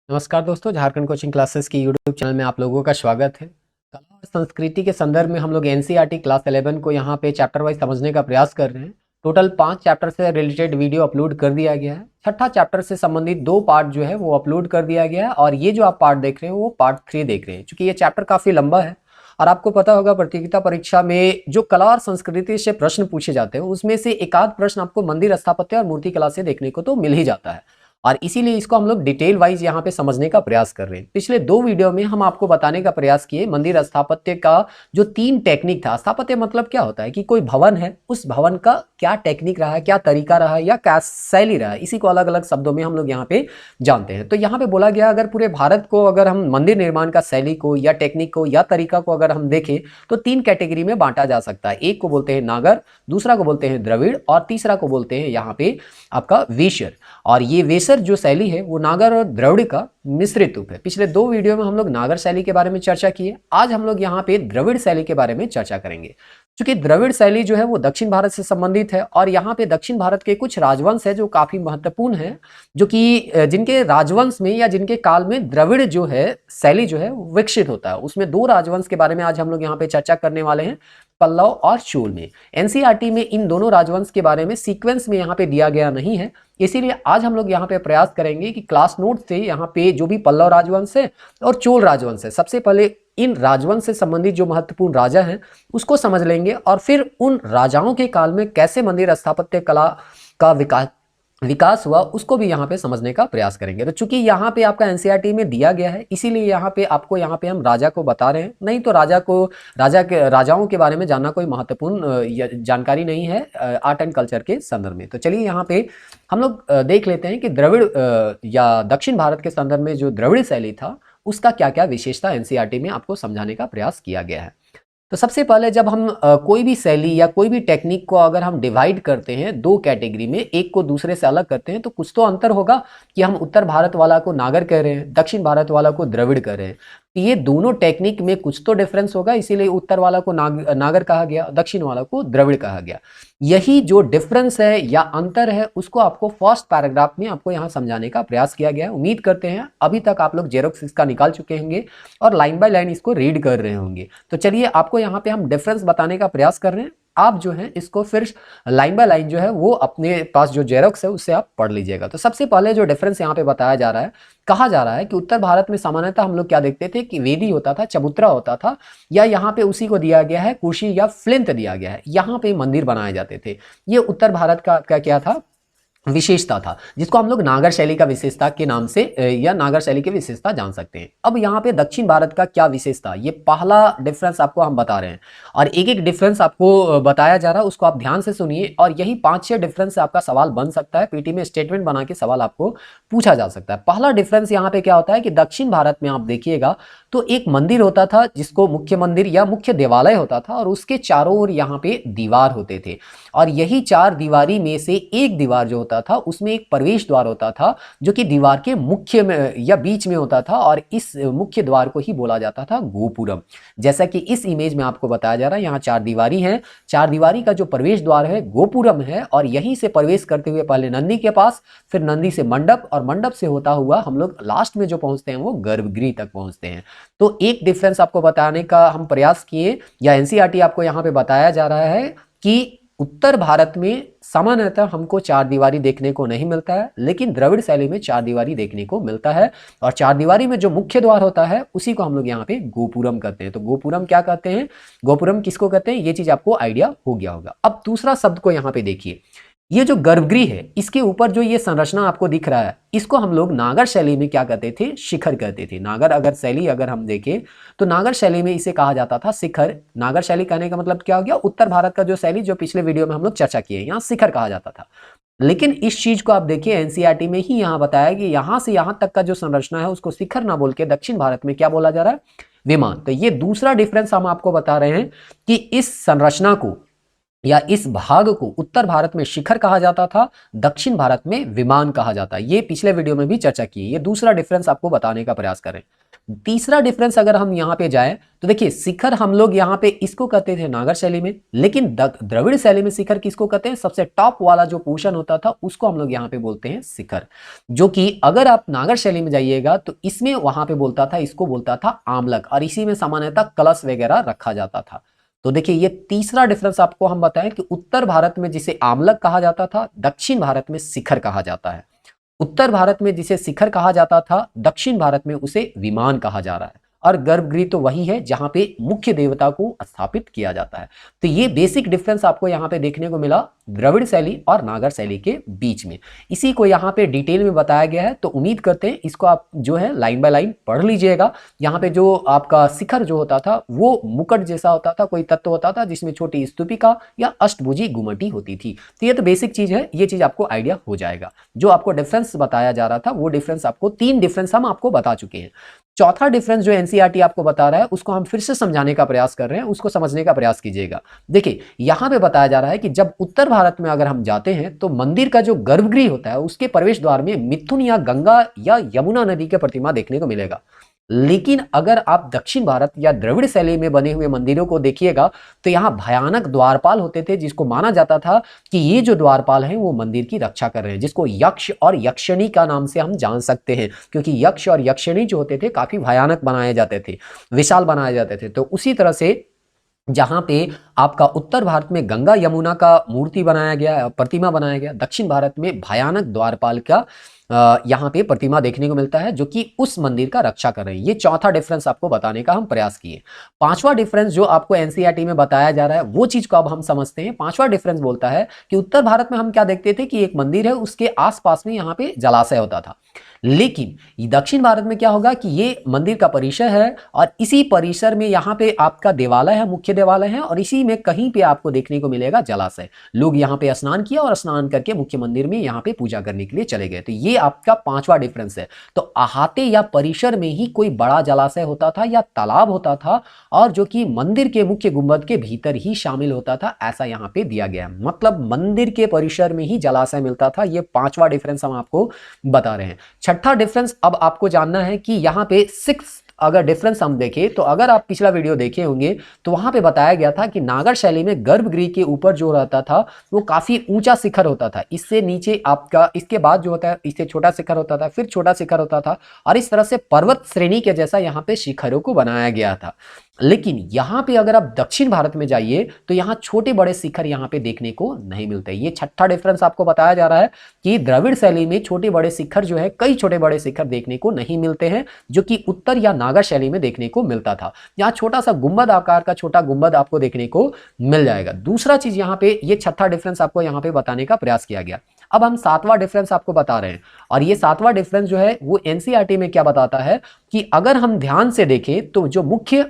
नमस्कार दोस्तों, Jharkhand coaching classes की यूट्यूब चैनल में आप लोगों का स्वागत है। कला और संस्कृति के संदर्भ में हम लोग एनसीईआरटी क्लास 11 को यहाँ पे चैप्टर वाइज समझने का प्रयास कर रहे हैं। टोटल 5 चैप्टर से रिलेटेड वीडियो अपलोड कर दिया गया है। छठा चैप्टर से संबंधित 2 पार्ट जो है वो अपलोड कर दिया गया है और ये जो आप पार्ट देख रहे हैं वो पार्ट 3 देख रहे हैं। चूंकि ये चैप्टर काफी लंबा है और आपको पता होगा प्रतियोगिता परीक्षा में जो कला और संस्कृति से प्रश्न पूछे जाते हैं उसमें से एक आध प्रश्न आपको मंदिर स्थापत्य और मूर्ति कला से देखने को तो मिल ही जाता है और इसीलिए इसको हम लोग डिटेल वाइज यहाँ पे समझने का प्रयास कर रहे हैं। पिछले 2 वीडियो में हम आपको बताने का प्रयास किए मंदिर स्थापत्य का जो 3 टेक्निक था। स्थापत्य मतलब क्या होता है कि कोई भवन है, उस भवन का क्या टेक्निक रहा है, क्या तरीका रहा है या क्या शैली रहा है, इसी को अलग अलग शब्दों में हम लोग यहाँ पे जानते हैं। तो यहाँ पे बोला गया अगर पूरे भारत को अगर हम मंदिर निर्माण का शैली को या टेक्निक को या तरीका को अगर हम देखें तो 3 कैटेगरी में बांटा जा सकता है। एक को बोलते हैं नागर, दूसरा को बोलते हैं द्रविड़ और तीसरा को बोलते हैं यहाँ पे आपका वेशर। और ये वेशर जो शैली है वो नागर और द्रविड़ का मिश्रित रूप है। पिछले 2 वीडियो में हम लोग नागर शैली के बारे में चर्चा की है। आज हम लोग यहाँ पे द्रविड़ शैली के बारे में चर्चा करेंगे। क्योंकि द्रविड़ शैली जो है वो दक्षिण भारत से संबंधित है और यहाँ पे दक्षिण भारत के कुछ राजवंश है जो काफी महत्वपूर्ण है, जो कि जिनके राजवंश में या जिनके काल में द्रविड़ जो है शैली जो है विकसित होता है। उसमें 2 राजवंश के बारे में आज हम लोग यहाँ पे चर्चा करने वाले हैं, पल्लव और चोल में। एनसीईआरटी में इन दोनों राजवंश के बारे में सीक्वेंस में यहाँ पे दिया गया नहीं है, इसीलिए आज हम लोग यहाँ पे प्रयास करेंगे कि क्लास नोट से यहाँ पे जो भी पल्लव राजवंश है और चोल राजवंश है, सबसे पहले इन राजवंश से संबंधित जो महत्वपूर्ण राजा हैं उसको समझ लेंगे और फिर उन राजाओं के काल में कैसे मंदिर स्थापत्य कला का विकास हुआ उसको भी यहाँ पे समझने का प्रयास करेंगे। तो चूंकि यहाँ पे आपका एनसीईआरटी में दिया गया है इसीलिए यहाँ पे आपको यहाँ पे हम राजा को बता रहे हैं, नहीं तो राजाओं के बारे में जानना कोई महत्वपूर्ण जानकारी नहीं है आर्ट एंड कल्चर के संदर्भ में। तो चलिए यहाँ पे हम लोग देख लेते हैं कि द्रविड़ या दक्षिण भारत के संदर्भ में जो द्रविड़ शैली था उसका क्या क्या विशेषता एनसीईआरटी में आपको समझाने का प्रयास किया गया है। तो सबसे पहले जब हम कोई भी शैली या कोई भी टेक्निक को अगर हम डिवाइड करते हैं 2 कैटेगरी में, एक को दूसरे से अलग करते हैं, तो कुछ तो अंतर होगा कि हम उत्तर भारत वाला को नागर कह रहे हैं, दक्षिण भारत वाला को द्रविड़ कह रहे हैं। ये दोनों टेक्निक में कुछ तो डिफरेंस होगा, इसीलिए उत्तर वाला को नागर कहा गया, दक्षिण वाला को द्रविड़ कहा गया। यही जो डिफरेंस है या अंतर है उसको आपको फर्स्ट पैराग्राफ में आपको यहाँ समझाने का प्रयास किया गया है। उम्मीद करते हैं अभी तक आप लोग जेरोक्स इसका निकाल चुके होंगे और लाइन बाय लाइन इसको रीड कर रहे होंगे। तो चलिए आपको यहाँ पे हम डिफरेंस बताने का प्रयास कर रहे हैं, आप जो है इसको फिर लाइन बाय लाइन जो है वो अपने पास जो जेरोक्स है उससे आप पढ़ लीजिएगा। तो सबसे पहले जो डिफरेंस यहाँ पे बताया जा रहा है, कहा जा रहा है कि उत्तर भारत में सामान्यतः हम लोग क्या देखते थे कि वेदी होता था, चबूतरा होता था, या यहाँ पे उसी को दिया गया है कुर्सी या फ्लिंट दिया गया है, यहाँ पे मंदिर बनाए जाते थे। ये उत्तर भारत का क्या था, विशेषता था, जिसको हम लोग नागर शैली का विशेषता के नाम से या नागर शैली की विशेषता जान सकते हैं। अब यहाँ पे दक्षिण भारत का क्या विशेषता, ये पहला डिफरेंस आपको हम बता रहे हैं और एक एक डिफरेंस आपको बताया जा रहा है, उसको आप ध्यान से सुनिए और यही 5-6 डिफरेंस से आपका सवाल बन सकता है। पीटी में स्टेटमेंट बना के सवाल आपको पूछा जा सकता है। पहला डिफरेंस यहाँ पे क्या होता है कि दक्षिण भारत में आप देखिएगा तो एक मंदिर होता था जिसको मुख्य मंदिर या मुख्य देवालय होता था और उसके चारों ओर यहाँ पे दीवार होते थे और यही 4 दीवारी में से एक दीवार जो होता था उसमें एक प्रवेश द्वार होता था जो कि दीवार के मुख्य में या बीच में होता था और इस मुख्य द्वार को ही बोला जाता था गोपुरम। जैसा कि इस इमेज में आपको बताया जा रहा है, यहाँ 4 दीवारी है, 4 दीवारी का जो प्रवेश द्वार है गोपुरम है और यहीं से प्रवेश करते हुए पहले नंदी के पास, फिर नंदी से मंडप और मंडप से होता हुआ हम लोग लास्ट में जो पहुंचते हैं वो गर्भगृह तक पहुंचते हैं। तो एक डिफरेंस आपको बताने का हम प्रयास किए या एनसीईआरटी आपको यहाँ पे बताया जा रहा है कि उत्तर भारत में सामान्यतः हमको 4 दीवारी देखने को नहीं मिलता है, लेकिन द्रविड़ शैली में 4 दीवारी देखने को मिलता है और 4 दीवारी में जो मुख्य द्वार होता है उसी को हम लोग यहाँ पे गोपुरम कहते हैं। तो गोपुरम क्या कहते हैं, गोपुरम किसको कहते हैं, ये चीज आपको आइडिया हो गया होगा। अब दूसरा शब्द को यहाँ पे देखिए, ये जो गर्भगृह है इसके ऊपर जो ये संरचना आपको दिख रहा है इसको हम लोग नागर शैली में क्या कहते थे, शिखर कहते थे। नागर अगर शैली अगर हम देखें तो नागर शैली में इसे कहा जाता था शिखर। नागर शैली कहने का मतलब क्या हो गया, उत्तर भारत का जो शैली जो पिछले वीडियो में हम लोग चर्चा किए, यहाँ शिखर कहा जाता था। लेकिन इस चीज को आप देखिए एनसीईआरटी में ही यहाँ बताया कि यहाँ से यहाँ तक का जो संरचना है उसको शिखर ना बोल के दक्षिण भारत में क्या बोला जा रहा है, विमान। तो ये दूसरा डिफरेंस हम आपको बता रहे हैं कि इस संरचना को या इस भाग को उत्तर भारत में शिखर कहा जाता था, दक्षिण भारत में विमान कहा जाता है। ये पिछले वीडियो में भी चर्चा की है। ये दूसरा डिफरेंस आपको बताने का प्रयास करें। तीसरा डिफरेंस अगर हम यहाँ पे जाएं तो देखिए, शिखर हम लोग यहाँ पे इसको कहते थे नागर शैली में, लेकिन द्रविड़ शैली में शिखर किसको कहते हैं? सबसे टॉप वाला जो पोर्शन होता था उसको हम लोग यहाँ पे बोलते हैं शिखर। जो कि अगर आप नागर शैली में जाइएगा तो इसमें वहां पे बोलता था, इसको बोलता था आमलक, और इसी में सामान्यतः कलश वगैरह रखा जाता था। तो देखिए, ये तीसरा डिफरेंस आपको हम बताएं कि उत्तर भारत में जिसे आमलक कहा जाता था, दक्षिण भारत में शिखर कहा जाता है। उत्तर भारत में जिसे शिखर कहा जाता था, दक्षिण भारत में उसे विमान कहा जा रहा है। और गर्भगृह तो वही है जहां पे मुख्य देवता को स्थापित किया जाता है। तो ये बेसिक डिफरेंस आपको यहाँ पे देखने को मिला द्रविड़ शैली और नागर शैली के बीच में। इसी को यहाँ पे डिटेल में बताया गया है, तो उम्मीद करते हैं इसको आप जो है लाइन बाय लाइन पढ़ लीजिएगा। यहाँ पे जो आपका शिखर जो होता था वो मुकुट जैसा होता था, कोई तत्व होता था जिसमें छोटी स्तूपिका या अष्टभुजी गुमटी होती थी। तो ये तो बेसिक चीज है, ये चीज आपको आइडिया हो जाएगा। जो आपको डिफरेंस बताया जा रहा था वो डिफरेंस आपको, 3 डिफरेंस हम आपको बता चुके हैं। चौथा डिफरेंस जो एनसीईआरटी आपको बता रहा है उसको हम फिर से समझाने का प्रयास कर रहे हैं, उसको समझने का प्रयास कीजिएगा। देखिए, यहां पे बताया जा रहा है कि जब उत्तर भारत में अगर हम जाते हैं तो मंदिर का जो गर्भगृह होता है उसके प्रवेश द्वार में मिथुन या गंगा या यमुना नदी की प्रतिमा देखने को मिलेगा। लेकिन अगर आप दक्षिण भारत या द्रविड़ शैली में बने हुए मंदिरों को देखिएगा तो यहाँ भयानक द्वारपाल होते थे, जिसको माना जाता था कि ये जो द्वारपाल हैं वो मंदिर की रक्षा कर रहे हैं, जिसको यक्ष और यक्षिणी का नाम से हम जान सकते हैं, क्योंकि यक्ष और यक्षिणी जो होते थे काफी भयानक बनाए जाते थे, विशाल बनाए जाते थे। तो उसी तरह से जहां पे आपका उत्तर भारत में गंगा यमुना का मूर्ति बनाया गया, प्रतिमा बनाया गया, दक्षिण भारत में भयानक द्वारपाल का यहाँ पे प्रतिमा देखने को मिलता है, जो कि उस मंदिर का रक्षा कर रहे हैं। ये चौथा डिफरेंस आपको बताने का हम प्रयास किए। पांचवा डिफरेंस जो आपको एनसीईआरटी में बताया जा रहा है वो चीज को अब हम समझते हैं। पांचवा डिफरेंस बोलता है कि उत्तर भारत में हम क्या देखते थे कि एक मंदिर है, उसके आसपास में यहाँ पे जलाशय होता था। लेकिन दक्षिण भारत में क्या होगा कि ये मंदिर का परिसर है और इसी परिसर में यहाँ पे आपका देवालय है, मुख्य देवालय है, और इसी में कहीं पे आपको देखने को मिलेगा जलाशय। लोग यहाँ पे स्नान किया और स्नान करके मुख्य मंदिर में यहाँ पे पूजा करने के लिए चले गए। तो ये आपका पांचवा डिफरेंस है। तो अहाते या परिसर में ही कोई बड़ा जलाशय होता था या तालाब होता था, और जो कि मंदिर के मुख्य गुंबद के भीतर ही शामिल होता था, ऐसा यहाँ पे दिया गया है। मतलब मंदिर के परिसर में ही जलाशय मिलता था। ये पांचवा डिफरेंस हम आपको बता रहे हैं। छठा डिफरेंस अब आपको जानना है कि यहाँ पे 6 अगर डिफरेंस हम देखें तो अगर आप पिछला वीडियो देखे होंगे तो वहां पे बताया गया था कि नागर शैली में गर्भगृह के ऊपर जो रहता था वो काफी ऊंचा शिखर होता था। इससे नीचे आपका, इसके बाद जो होता है इससे छोटा शिखर होता था, फिर छोटा शिखर होता था, और इस तरह से पर्वत श्रेणी के जैसा यहाँ पे शिखरों को बनाया गया था। लेकिन यहाँ पे अगर आप दक्षिण भारत में जाइए तो यहाँ छोटे बड़े शिखर यहाँ पे देखने को नहीं मिलते। ये छठा डिफरेंस आपको बताया जा रहा है कि द्रविड़ शैली में छोटे बड़े शिखर जो है, कई छोटे बड़े शिखर देखने को नहीं मिलते हैं, जो कि उत्तर या नागर शैली में देखने को मिलता था। यहाँ छोटा सा गुंबद आकार का छोटा गुंबद आपको देखने को मिल जाएगा। दूसरा चीज यहाँ पे, ये छठा डिफरेंस आपको यहाँ पे बताने का प्रयास किया गया। अब हम सातवां डिफरेंस आपको बता रहे हैं, और ये सातवां डिफरेंस जो है वो एनसीईआरटी में क्या बताता है कि अगर हम ध्यान से देखें तो जो मुख्य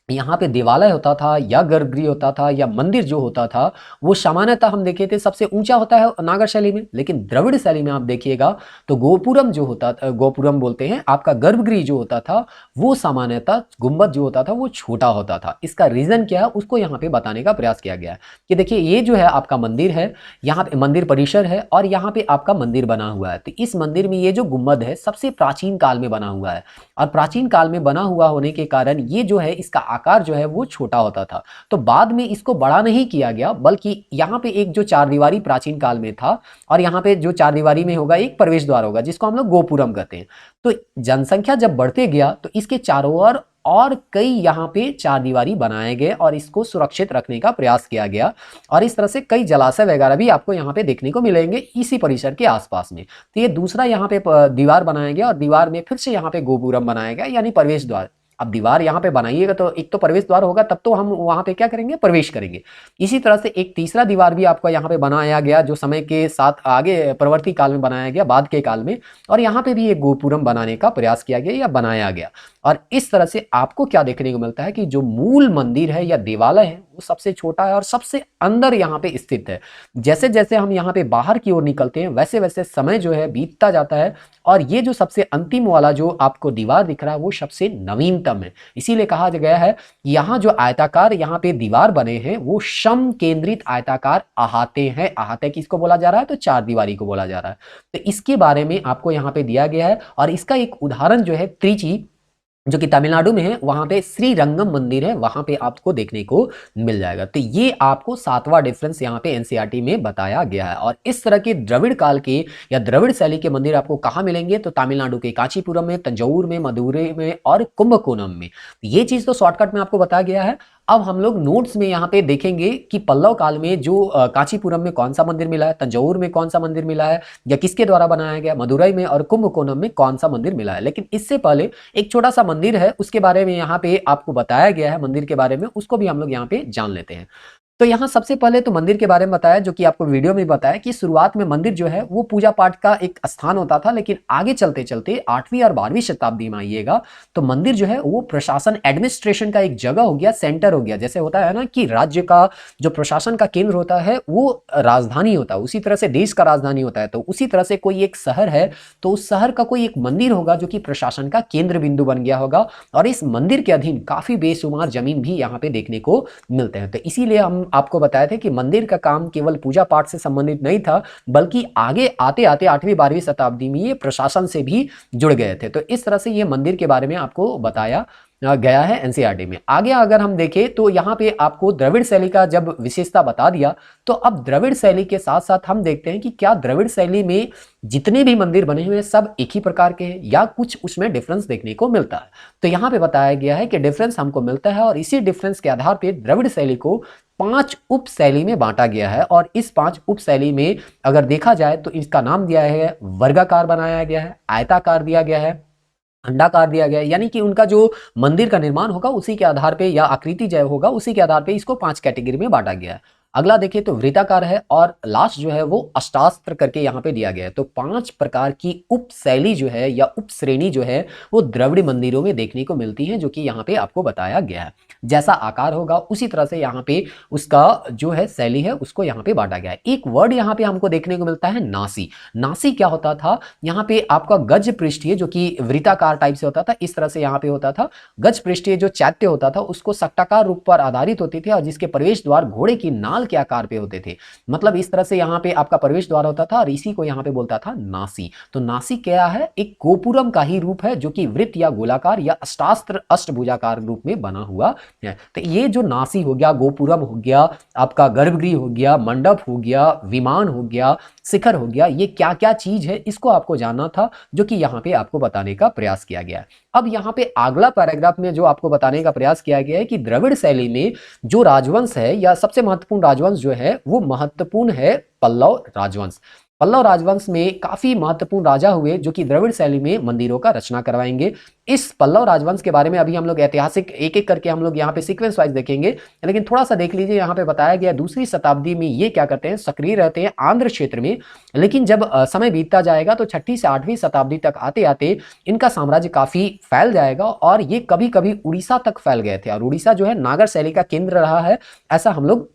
यहाँ पे देवालय होता था या गर्भगृह होता था या मंदिर जो होता था वो सामान्यतः हम देखे थे सबसे ऊंचा होता है नागर शैली में। लेकिन द्रविड़ शैली में आप देखिएगा तो गोपुरम जो होता था, गोपुरम बोलते हैं, आपका गर्भगृह जो होता था वो सामान्यतः गुंबद जो होता था वो छोटा होता था। इसका रीजन क्या है उसको यहाँ पे बताने का प्रयास किया गया है कि देखिए, ये जो है आपका मंदिर है, यहाँ पे मंदिर परिसर है और यहाँ पे आपका मंदिर बना हुआ है। तो इस मंदिर में ये जो गुंबद है सबसे प्राचीन काल में बना हुआ है, और प्राचीन काल में बना हुआ होने के कारण ये जो है इसका आकार जो है वो छोटा होता था। तो बाद में इसको बड़ा नहीं किया गया, बल्कि यहाँ पे एक जो चारदीवारी प्राचीन काल में था, और यहाँ पे जो चारदीवारी में होगा एक प्रवेश द्वार होगा जिसको हम लोग गोपुरम कहते हैं। तो जनसंख्या जब बढ़ते गया तो इसके चारों ओर और कई यहाँ पे चारदीवारी बनाए गए और इसको सुरक्षित रखने का प्रयास किया गया, और इस तरह से कई जलाशय वगैरह भी आपको यहाँ पे देखने को मिलेंगे इसी परिसर के आसपास में। तो ये दूसरा यहाँ पे दीवार बनाया गया, और दीवार में फिर से यहाँ पे गोपुरम बनाया गया, यानी प्रवेश द्वार। अब दीवार यहाँ पे बनाइएगा तो एक तो प्रवेश द्वार होगा, तब तो हम वहां पे क्या करेंगे, प्रवेश करेंगे। इसी तरह से एक तीसरा दीवार भी आपका यहाँ पे बनाया गया जो समय के साथ आगे परवर्ती काल में बनाया गया, बाद के काल में, और यहाँ पे भी एक गोपुरम बनाने का प्रयास किया गया या बनाया गया। और इस तरह से आपको क्या देखने को मिलता है कि जो मूल मंदिर है या देवालय है वो सबसे छोटा है और सबसे अंदर यहाँ पे स्थित है। जैसे जैसे हम यहाँ पे बाहर की ओर निकलते हैं वैसे वैसे समय जो है बीतता जाता है और ये जो सबसे अंतिम वाला जो आपको दीवार दिख रहा है वो सबसे नवीनतम है। इसीलिए कहा गया है यहाँ जो आयताकार यहाँ पे दीवार बने हैं वो सम केंद्रित आयताकार अहाते हैं। अहाते किसको बोला जा रहा है? तो चार दीवारी को बोला जा रहा है। तो इसके बारे में आपको यहाँ पे दिया गया है और इसका एक उदाहरण जो है त्रिची जो कि तमिलनाडु में है, वहां पे श्रीरंगम मंदिर है, वहां पे आपको देखने को मिल जाएगा। तो ये आपको सातवां डिफरेंस यहाँ पे एनसीईआरटी में बताया गया है। और इस तरह के द्रविड़ काल के या द्रविड़ शैली के मंदिर आपको कहाँ मिलेंगे? तो तमिलनाडु के कांचीपुरम में, तंजौर में, मदुरै में और कुंभकोणम में। ये चीज तो शॉर्टकट में आपको बताया गया है। अब हम लोग नोट्स में यहाँ पे देखेंगे कि पल्लव काल में जो कांचीपुरम में कौन सा मंदिर मिला है, तंजौर में कौन सा मंदिर मिला है या किसके द्वारा बनाया गया, मदुरै में और कुंभकोणम में कौन सा मंदिर मिला है। लेकिन इससे पहले एक छोटा सा मंदिर है उसके बारे में यहाँ पे आपको बताया गया है, मंदिर के बारे में, उसको भी हम लोग यहाँ पे जान लेते हैं। तो यहाँ सबसे पहले तो मंदिर के बारे में बताया जो कि आपको वीडियो में बताया कि शुरुआत में मंदिर जो है वो पूजा पाठ का एक स्थान होता था, लेकिन आगे चलते चलते 8वीं और 12वीं शताब्दी में आइएगा तो मंदिर जो है वो प्रशासन एडमिनिस्ट्रेशन का एक जगह हो गया, सेंटर हो गया। जैसे होता है ना कि राज्य का जो प्रशासन का केंद्र होता है वो राजधानी होता है, उसी तरह से देश का राजधानी होता है। तो उसी तरह से कोई एक शहर है तो उस शहर का कोई एक मंदिर होगा जो कि प्रशासन का केंद्र बिंदु बन गया होगा और इस मंदिर के अधीन काफी बेशुमार जमीन भी यहाँ पे देखने को मिलते हैं। तो इसीलिए हम आपको बताया था कि मंदिर का काम केवल पूजा पाठ से संबंधित नहीं था, बल्कि आगे आते आते 8वीं 12वीं शताब्दी में ये प्रशासन से भी जुड़ गए थे। तो इस तरह से ये मंदिर के बारे में आपको बताया गया है एनसीईआरटी में। आगे अगर हम देखें तो यहाँ पे आपको द्रविड़ शैली का जब विशेषता बता दिया तो अब द्रविड़ शैली के साथ साथ हम देखते हैं कि क्या द्रविड़ शैली में जितने भी मंदिर बने हुए हैं सब एक ही प्रकार के हैं या कुछ उसमें डिफरेंस देखने को मिलता है। तो यहाँ पे बताया गया है कि डिफरेंस हमको मिलता है और इसी डिफरेंस के आधार पर द्रविड़ शैली को 5 उप शैली में बांटा गया है। और इस 5 उप शैली में अगर देखा जाए तो इसका नाम दिया है वर्गाकार बनाया गया है, आयताकार दिया गया है, अंडाकार दिया गया है, यानी कि उनका जो मंदिर का निर्माण होगा उसी के आधार पे या आकृति जो होगा उसी के आधार पे इसको 5 कैटेगरी में बांटा गया है। अगला देखिए तो वृत्ताकार है और लास्ट जो है वो अष्टास्त्र करके यहाँ पे दिया गया है। तो 5 प्रकार की उप शैली जो है या उप श्रेणी जो है वो द्रविड़ मंदिरों में देखने को मिलती है, जो कि यहाँ पे आपको बताया गया है। जैसा आकार होगा उसी तरह से यहाँ पे उसका जो है शैली है उसको यहाँ पे बांटा गया है। एक वर्ड यहाँ पे हमको देखने को मिलता है नासी। नासी क्या होता था? यहाँ पे आपका गज पृष्ठीय जो कि वृत्ताकार टाइप से होता था, इस तरह से यहाँ पे होता था। गज पृष्ठीय जो चैत्य होता था उसको सट्टाकार रूप पर आधारित होती थी और जिसके प्रवेश द्वार घोड़े की नाल के आकार पे होते थे। मतलब इस तरह से यहाँ पे आपका प्रवेश द्वार होता था और इसी को यहाँ पे बोलता था नासी। तो नासी क्या है? एक गोपुरम का ही रूप है जो कि वृत्त या गोलाकार या अष्टास्त्र अष्टभुजाकार रूप में बना हुआ है। तो ये जो नासी हो गया, गोपुरम हो गया, आपका गर्भगृह हो गया, मंडप हो गया, विमान हो गया, शिखर हो गया, ये क्या क्या चीज है इसको आपको जानना था, जो कि यहाँ पे आपको बताने का प्रयास किया गया है। अब यहाँ पे अगला पैराग्राफ में जो आपको बताने का प्रयास किया गया है कि द्रविड़ शैली में जो राजवंश है या सबसे महत्वपूर्ण राजवंश जो है वो महत्वपूर्ण है पल्लव राजवंश। पल्लव राजवंश में काफी महत्वपूर्ण राजा हुए जो कि द्रविड़ शैली में मंदिरों का रचना करवाएंगे। इस पल्लव राजवंश के बारे में अभी हम लोग ऐतिहासिक एक एक करके हम लोग यहाँ पे सीक्वेंस वाइज देखेंगे, लेकिन थोड़ा सा देख लीजिए। यहाँ पे बताया गया 2री शताब्दी में ये क्या करते हैं, सक्रिय रहते हैं आंध्र क्षेत्र में, लेकिन जब समय बीतता जाएगा तो 6ठी से 8वीं शताब्दी तक आते आते इनका साम्राज्य काफी फैल जाएगा और ये कभी कभी उड़ीसा तक फैल गए थे। और उड़ीसा जो है नागर शैली का केंद्र रहा है, ऐसा हम लोग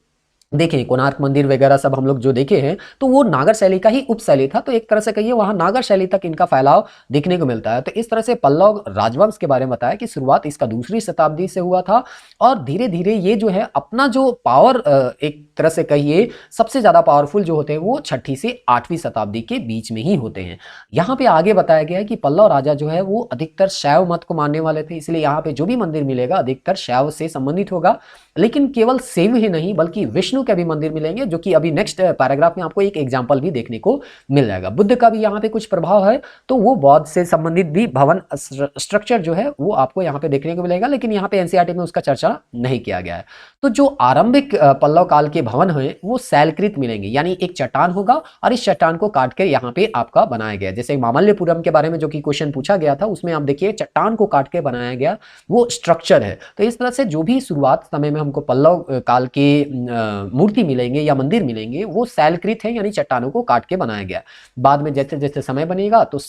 देखें। कोणार्क मंदिर वगैरह सब हम लोग जो देखे हैं तो वो नागर शैली का ही उप शैली था। तो एक तरह से कहिए वहां नागर शैली तक इनका फैलाव देखने को मिलता है। तो इस तरह से पल्लव राजवंश के बारे में बताया कि शुरुआत इसका 2री शताब्दी से हुआ था और धीरे धीरे ये जो है अपना जो पावर, एक तरह से कहिए सबसे ज्यादा पावरफुल जो होते हैं वो 6ठी से 8वीं शताब्दी के बीच में ही होते हैं। यहाँ पे आगे बताया गया है कि पल्लव राजा जो है वो अधिकतर शैव मत को मानने वाले थे, इसलिए यहाँ पे जो भी मंदिर मिलेगा अधिकतर शैव से संबंधित होगा। लेकिन केवल शैव ही नहीं बल्कि विष्णु के भी मंदिर मिलेंगे, जो कि अभी नेक्स्ट पैराग्राफ में आपको एक एग्जांपल भी देखने को मिल जाएगा। बुद्ध का भी यहाँ पे कुछ प्रभाव है, तो वो बौद्ध से संबंधित भी भवन स्ट्रक्चर जो है वो आपको यहाँ पे देखने को मिलेगा, लेकिन यहाँ पे एनसीईआरटी में उसका चर्चा नहीं किया गया है। तो जो आरंभिक पल्लव काल के भवन है वो शैलकृत मिलेंगे, यानी एक चट्टान होगा और इस चट्टान को काट कर यहाँ पे आपका बनाया गया। जैसे मामल्लपुरम के बारे में जो कि क्वेश्चन पूछा गया था उसमें आप देखिए चट्टान को काट के बनाया गया वो स्ट्रक्चर है। तो इस तरह से जो भी शुरुआत समय में हम हमको पल्लव काल के मूर्ति मिलेंगे या मंदिर मिलेंगे वो शैलकृत है, यानी चट्टानों को काट के बनाया गया। बाद में जैसे जैसे समय बनेगा तो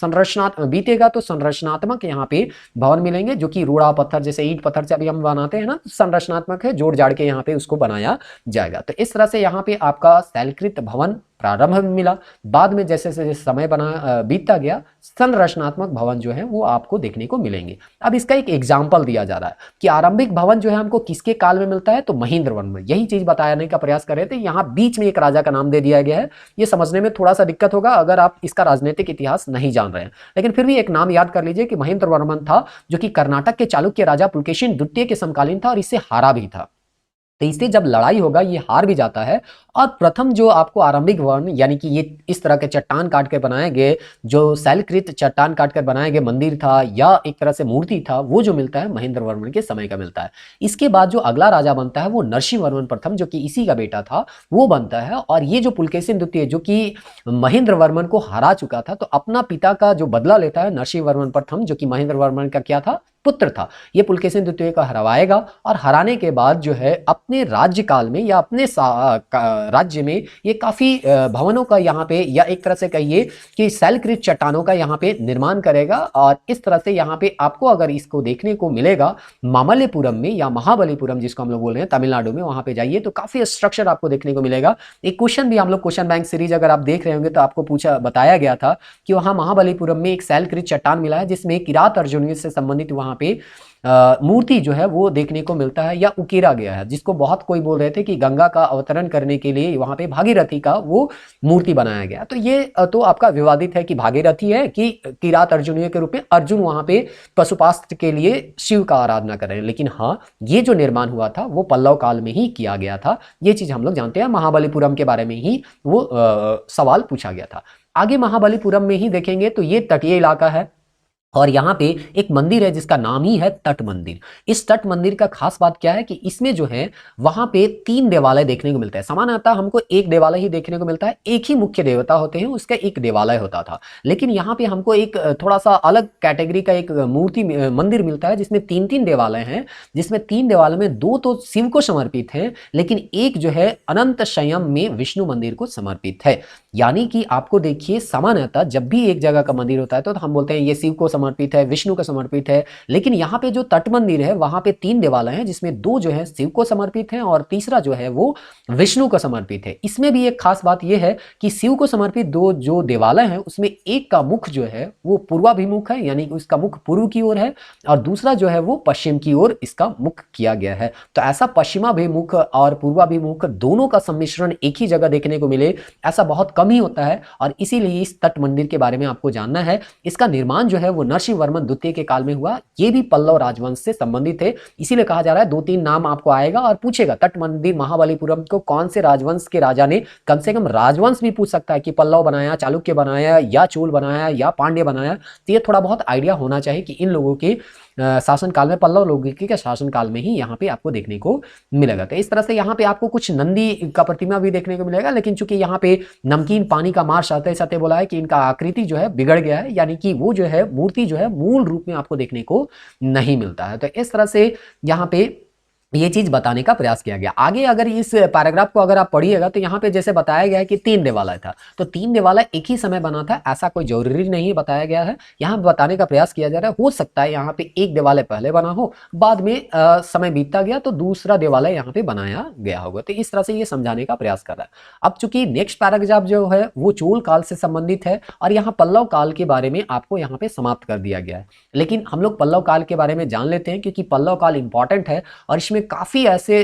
बीतेगा तो संरचनात्मक यहाँ पे भवन मिलेंगे, जो कि रूढ़ा पत्थर जैसे ईंट पत्थर से अभी हम बनाते हैं ना, संरचनात्मक है, जोड़ जाड़ के यहाँ पे उसको बनाया जाएगा। तो इस तरह से यहाँ पे आपका शैलकृत भवन प्रारंभ में मिला। बाद में जैसे जैसे समय बीतता गया संरचनात्मक भवन जो है वो आपको देखने को मिलेंगे। अब इसका एक एग्जाम्पल दिया जा रहा है कि आरंभिक भवन जो है हमको किसके काल में मिलता है, तो महेंद्र वर्मन में। यही चीज बताने का प्रयास कर रहे थे। यहाँ बीच में एक राजा का नाम दे दिया गया है, ये समझने में थोड़ा सा दिक्कत होगा अगर आप इसका राजनीतिक इतिहास नहीं जान रहे हैं, लेकिन फिर भी एक नाम याद कर लीजिए कि महेंद्र वर्मन था, जो कि कर्नाटक के चालुक्य राजा पुलकेशिन द्वितीय के समकालीन था और इससे हारा भी था। तो इससे जब लड़ाई होगा ये हार भी जाता है, और प्रथम जो आपको आरंभिक भवन यानी कि ये इस तरह के चट्टान काट के बनाए गए, जो शैलकृत चट्टान काट कर बनाए गए मंदिर था या एक तरह से मूर्ति था, वो जो मिलता है महेंद्र वर्मन के समय का मिलता है। इसके बाद जो अगला राजा बनता है वो नरसिंह वर्मन प्रथम, जो कि इसी का बेटा था, वो बनता है। और ये जो पुलकेशिन द्वितीय जो कि महेंद्र वर्मन को हरा चुका था, तो अपना पिता का जो बदला लेता है नरसिंह वर्मन प्रथम, जो कि महेंद्र वर्मन का क्या था, पुत्र था। ये पुलकेशिन द्वितीय को हरवाएगा और हराने के बाद जो है अपने राज्य काल में या अपने राज्य में ये काफी भवनों का यहाँ पे, या एक तरह से कहिए कि शैलकृत चट्टानों का यहाँ पे निर्माण करेगा। और इस तरह से यहाँ पे आपको अगर इसको देखने को मिलेगा मामल्लपुरम में या महाबलीपुरम जिसको हम लोग बोल रहे हैं तमिलनाडु में, वहां पे जाइए तो काफी स्ट्रक्चर आपको देखने को मिलेगा। एक क्वेश्चन भी हम लोग क्वेश्चन बैंक सीरीज अगर आप देख रहे होंगे तो आपको बताया गया था कि वहां महाबलीपुरम में एक शैलकृत चट्टान मिला है जिसमें किरात अर्जुन से संबंधित वहां पे मूर्ति जो है वो देखने को मिलता है या उकेरा गया है, जिसको बहुत कोई बोल रहे थे कि गंगा का अवतरण करने के लिए वहां पे भागीरथी का वो मूर्ति बनाया गया। तो ये तो आपका विवादित है कि भागीरथी है कि किरात अर्जुनीय के रूप में अर्जुन वहां पे पशुपास्त्र के लिए शिव का आराधना कर रहे हैं। लेकिन हाँ, ये जो निर्माण हुआ था वो पल्लव काल में ही किया गया था, ये चीज हम लोग जानते हैं। महाबलीपुरम के बारे में ही वो सवाल पूछा गया था। आगे महाबलीपुरम में ही देखेंगे तो ये तटीय इलाका है और यहाँ पे एक मंदिर है जिसका नाम ही है तट मंदिर। इस तट मंदिर का खास बात क्या है कि इसमें जो है वहां पे 3 देवालय देखने को मिलता है। सामान्यतः हमको एक देवालय ही देखने को मिलता है, एक ही मुख्य देवता होते हैं, उसका एक देवालय होता था। लेकिन यहाँ पे हमको एक थोड़ा सा अलग कैटेगरी का एक मूर्ति मंदिर मिलता है जिसमें 3 देवालय हैं, जिसमें 3 देवालय में 2 तो शिव को समर्पित है, लेकिन एक जो है अनंत शयम में विष्णु मंदिर को समर्पित है। यानी कि आपको देखिए सामान्यतः जब भी एक जगह का मंदिर होता है तो हम बोलते हैं ये शिव को समर्पित है, विष्णु को समर्पित है। लेकिन यहाँ पे जो तट मंदिर है वहां पे 3 देवालय हैं जिसमें 2 जो है शिव को समर्पित है और तीसरा जो है वो विष्णु को समर्पित है। इसमें भी एक खास बात यह है कि शिव को समर्पित 2 जो देवालय हैं उसमें एक का मुख जो है वो पूर्वाभिमुख है, यानी उसका मुख पूर्व की ओर है, और दूसरा जो है वो पश्चिम की ओर इसका मुख किया गया है। तो ऐसा पश्चिमाभिमुख और पूर्वाभिमुख दोनों का सम्मिश्रण एक ही जगह देखने को मिले ऐसा बहुत कम ही होता है, और इसीलिए इस तट मंदिर के बारे में आपको जानना है। इसका निर्माण जो है वो नरसिंह वर्मन द्वितीय के काल में हुआ। ये भी पल्लव राजवंश से संबंधित है, इसीलिए कहा जा रहा है 2-3 नाम आपको आएगा और पूछेगा तट मंदिर महाबलीपुरम को कौन से राजवंश के राजा ने, कम से कम राजवंश भी पूछ सकता है कि पल्लव बनाया, चालुक्य बनाया या चोल बनाया या पांड्य बनाया। तो ये थोड़ा बहुत आइडिया होना चाहिए कि इन लोगों के शासन काल में, पल्लव लोगों के शासन काल में ही यहाँ पे आपको देखने को मिलेगा। तो इस तरह से यहाँ पे आपको कुछ नंदी का प्रतिमा भी देखने को मिलेगा, लेकिन चूंकि यहाँ पे नमकीन पानी का मार सतह सतह बोला है कि इनका आकृति जो है बिगड़ गया है, यानी कि वो जो है मूर्ति जो है मूल रूप में आपको देखने को नहीं मिलता है। तो इस तरह से यहाँ पे ये चीज बताने का प्रयास किया गया। आगे अगर इस पैराग्राफ को अगर आप पढ़िएगा तो यहाँ पे जैसे बताया गया है कि 3 देवालय था, तो 3 देवालय एक ही समय बना था ऐसा कोई जरूरी नहीं बताया गया है। यहाँ बताने का प्रयास किया जा रहा है हो सकता है यहाँ पे एक देवालय पहले बना हो, बाद में समय बीतता गया तो दूसरा देवालय यहाँ पे बनाया गया होगा। तो इस तरह से ये समझाने का प्रयास कर रहा है। अब चूंकि नेक्स्ट पैराग्राफ जो है वो चोल काल से संबंधित है और यहाँ पल्लव काल के बारे में आपको यहाँ पे समाप्त कर दिया गया है, लेकिन हम लोग पल्लव काल के बारे में जान लेते हैं क्योंकि पल्लव काल इंपॉर्टेंट है और इसमें काफी ऐसे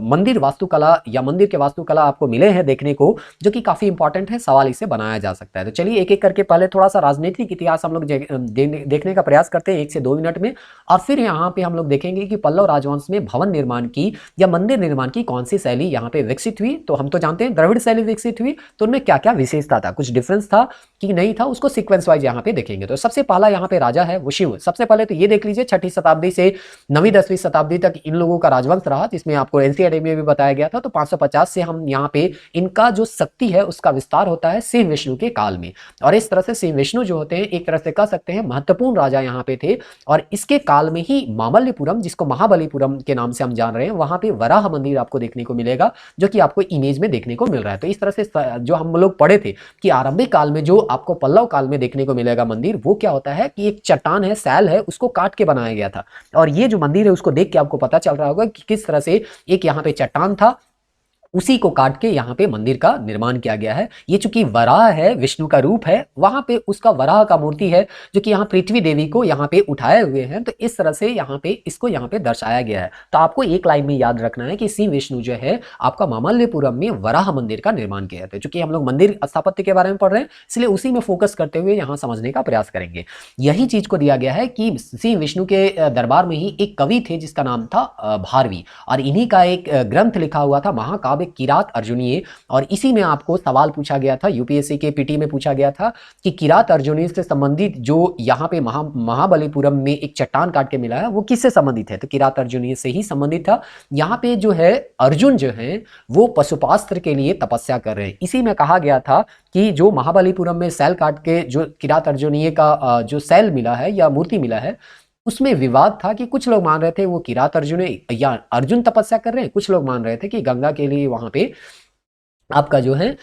मंदिर वास्तुकला या मंदिर के वास्तुकला आपको मिले हैं देखने को जो कि काफी इंपॉर्टेंट है, सवाल इसे बनाया जा सकता है। तो चलिए एक एक करके पहले थोड़ा सा राजनीतिक इतिहास हम लोग देखने का प्रयास करते हैं 1 से 2 मिनट में, और फिर यहाँ पे हम लोग देखेंगे कि पल्लव राजवंश में भवन निर्माण की या मंदिर निर्माण की कौन सी शैली यहाँ पे विकसित हुई। तो हम तो जानते हैं द्रविड़ शैली विकसित हुई, तो उनमें क्या क्या विशेषता था, कुछ डिफरेंस था कि नहीं था, उसको सीक्वेंस वाइज यहाँ पे देखेंगे। तो सबसे पहला यहाँ पे राजा है वो शिव। सबसे पहले तो ये देख लीजिए 6ठी शताब्दी से 9वीं 10वीं शताब्दी तक इन लोगों लोगों का राजवंश रहा, जिसमें आपको एनसीईआरटी में भी बताया गया था। तो 550 से हम यहाँ पे इनका जो शक्ति है उसका विस्तार होता है सिंह विष्णु के काल में। और इस तरह से सिंह विष्णु जो होते हैं एक तरह से कह सकते हैं महत्वपूर्ण राजा यहाँ पे थे। और इसके काल में ही मामल्लपुरम, जिसको महाबलीपुरम के नाम से हम जान रहे हैं, वहां पे वराह मंदिर आपको देखने को मिलेगा, जो कि आपको इमेज में देखने को मिल रहा है। तो इस तरह से जो हम लोग पढ़े थे कि आरंभिक काल में जो आपको पल्लव काल में देखने को मिलेगा मंदिर, वो क्या होता है कि एक चट्टान है, सैल है, उसको काट के बनाया गया था। और ये जो मंदिर है उसको देख के आपको पता चल रहा होगा कि किस तरह से एक यहाँ पे चट्टान था, उसी को काट के यहाँ पे मंदिर का निर्माण किया गया है। ये चूंकि वराह है, विष्णु का रूप है, वहां पे उसका वराह का मूर्ति है जो कि यहाँ पृथ्वी देवी को यहाँ पे उठाए हुए हैं। तो इस तरह से यहाँ पे इसको यहाँ पे दर्शाया गया है। तो आपको एक लाइन में याद रखना है कि सिंह विष्णु जो है आपका मामल्लपुरम में वराह मंदिर का निर्माण किया था। चूंकि हम लोग मंदिर स्थापत्य के बारे में पढ़ रहे हैं, इसलिए उसी में फोकस करते हुए यहाँ समझने का प्रयास करेंगे। यही चीज को दिया गया है कि सिंह विष्णु के दरबार में ही एक कवि थे जिसका नाम था भारवी, और इन्हीं का एक ग्रंथ लिखा हुआ था महाकाव्य किरात अर्जुनीय। और इसी में आपको सवाल पूछा गया था, यूपीएससी के पीटी में पूछा गया था कि किरात अर्जुनीय से संबंधित जो यहाँ पे महाबलीपुरम में एक चट्टान काट के मिला है वो किससे संबंधित है? तो किरात अर्जुनीय से ही संबंधित था। यहाँ पे जो है अर्जुन जो है वो पशुपास्त्र के लिए तपस्या कर रहे हैं। इसी में कहा गया था कि जो महाबलीपुरम में सैल काट के जो किरात अर्जुनीय का जो सैल मिला है या मूर्ति मिला है, उसमें विवाद था कि कुछ लोग मान रहे थे वो किरात अर्जुन या अर्जुन तपस्या कर रहे हैं, कुछ लोग मान रहे थे कि गंगा के लिए वहां पे आपका जो है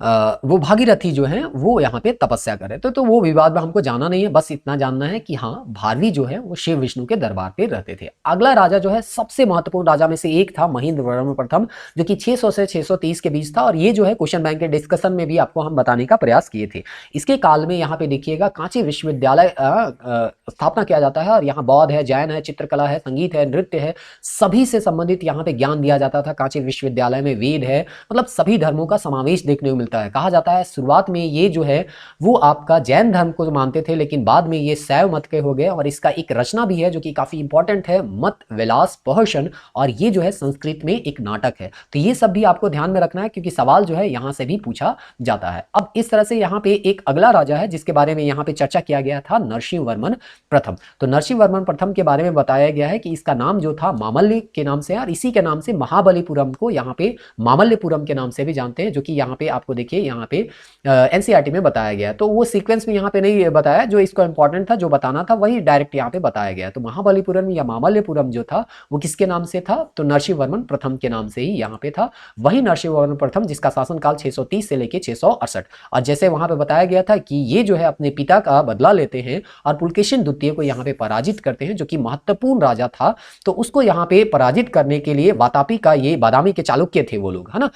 वो भागीरथी जो है वो यहाँ पे तपस्या कर रहे थे। तो वो विवाद में हमको जाना नहीं है, बस इतना जानना है कि हाँ भारवी जो है वो शिव विष्णु के दरबार पे रहते थे। अगला राजा जो है सबसे महत्वपूर्ण राजा में से एक था महेंद्र वर्मन प्रथम, जो कि 600 से 630 के बीच था। और ये जो है क्वेश्चन बैंक के डिस्कशन में भी आपको हम बताने का प्रयास किए थे। इसके काल में यहाँ पे देखिएगा कांची विश्वविद्यालय स्थापना किया जाता है, और यहाँ बौद्ध है, जैन है, चित्रकला है, संगीत है, नृत्य है, सभी से संबंधित यहाँ पे ज्ञान दिया जाता था। कांची विश्वविद्यालय में वेद है, मतलब सभी धर्मों का समावेश देखने को मिलता है। कहा जाता है शुरुआत में ये जो है वो आपका जैन धर्म को मानते थे, लेकिन बाद में ये शैव मत के हो गए। और इसका एक रचना भी है जो कि काफी इंपॉर्टेंट है, मत विलास प्रहसन, और ये जो है संस्कृत में एक नाटक है। तो ये सब भी आपको ध्यान में रखना है क्योंकि सवाल जो है यहां से भी पूछा जाता है। अब इस तरह से यहाँ पे एक अगला राजा है जिसके बारे में यहाँ पे चर्चा किया गया था, नरसिंह वर्मन प्रथम। तो नरसिंह वर्मन प्रथम के बारे में बताया गया है कि इसका नाम जो था मामल्य के नाम से, और इसी के नाम से महाबलीपुरम को यहाँ पे मामल्यपुरम के नाम से भी जानते हैं, जो कि यहाँ पे आपको देखिए यहाँ पे एनसीईआरटी में बताया गया है। तो वो सीक्वेंस में यहाँ पे नहीं बताया, जो इसको इंपॉर्टेंट था, जो बताना था वही डायरेक्ट यहाँ पे बताया गया। तो महाबलीपुरम या मामल्यपुरम जो था वो किसके नाम से था? तो नरसिंह वर्मन प्रथम के नाम से ही यहाँ पे था। वही नरसिंह वर्मन प्रथम जिसका शासनकाल 630 से लेके 668। और जैसे वहां पे बताया गया था कि ये जो है अपने पिता का बदला लेते हैं और पुलकेशिन द्वितीय को यहाँ पे पराजित करते हैं, जो कि महत्वपूर्ण राजा था। तो उसको यहाँ पे पराजित करने के लिए वातापी का, ये बादामी के चालुक्य थे वो लोग, है ना,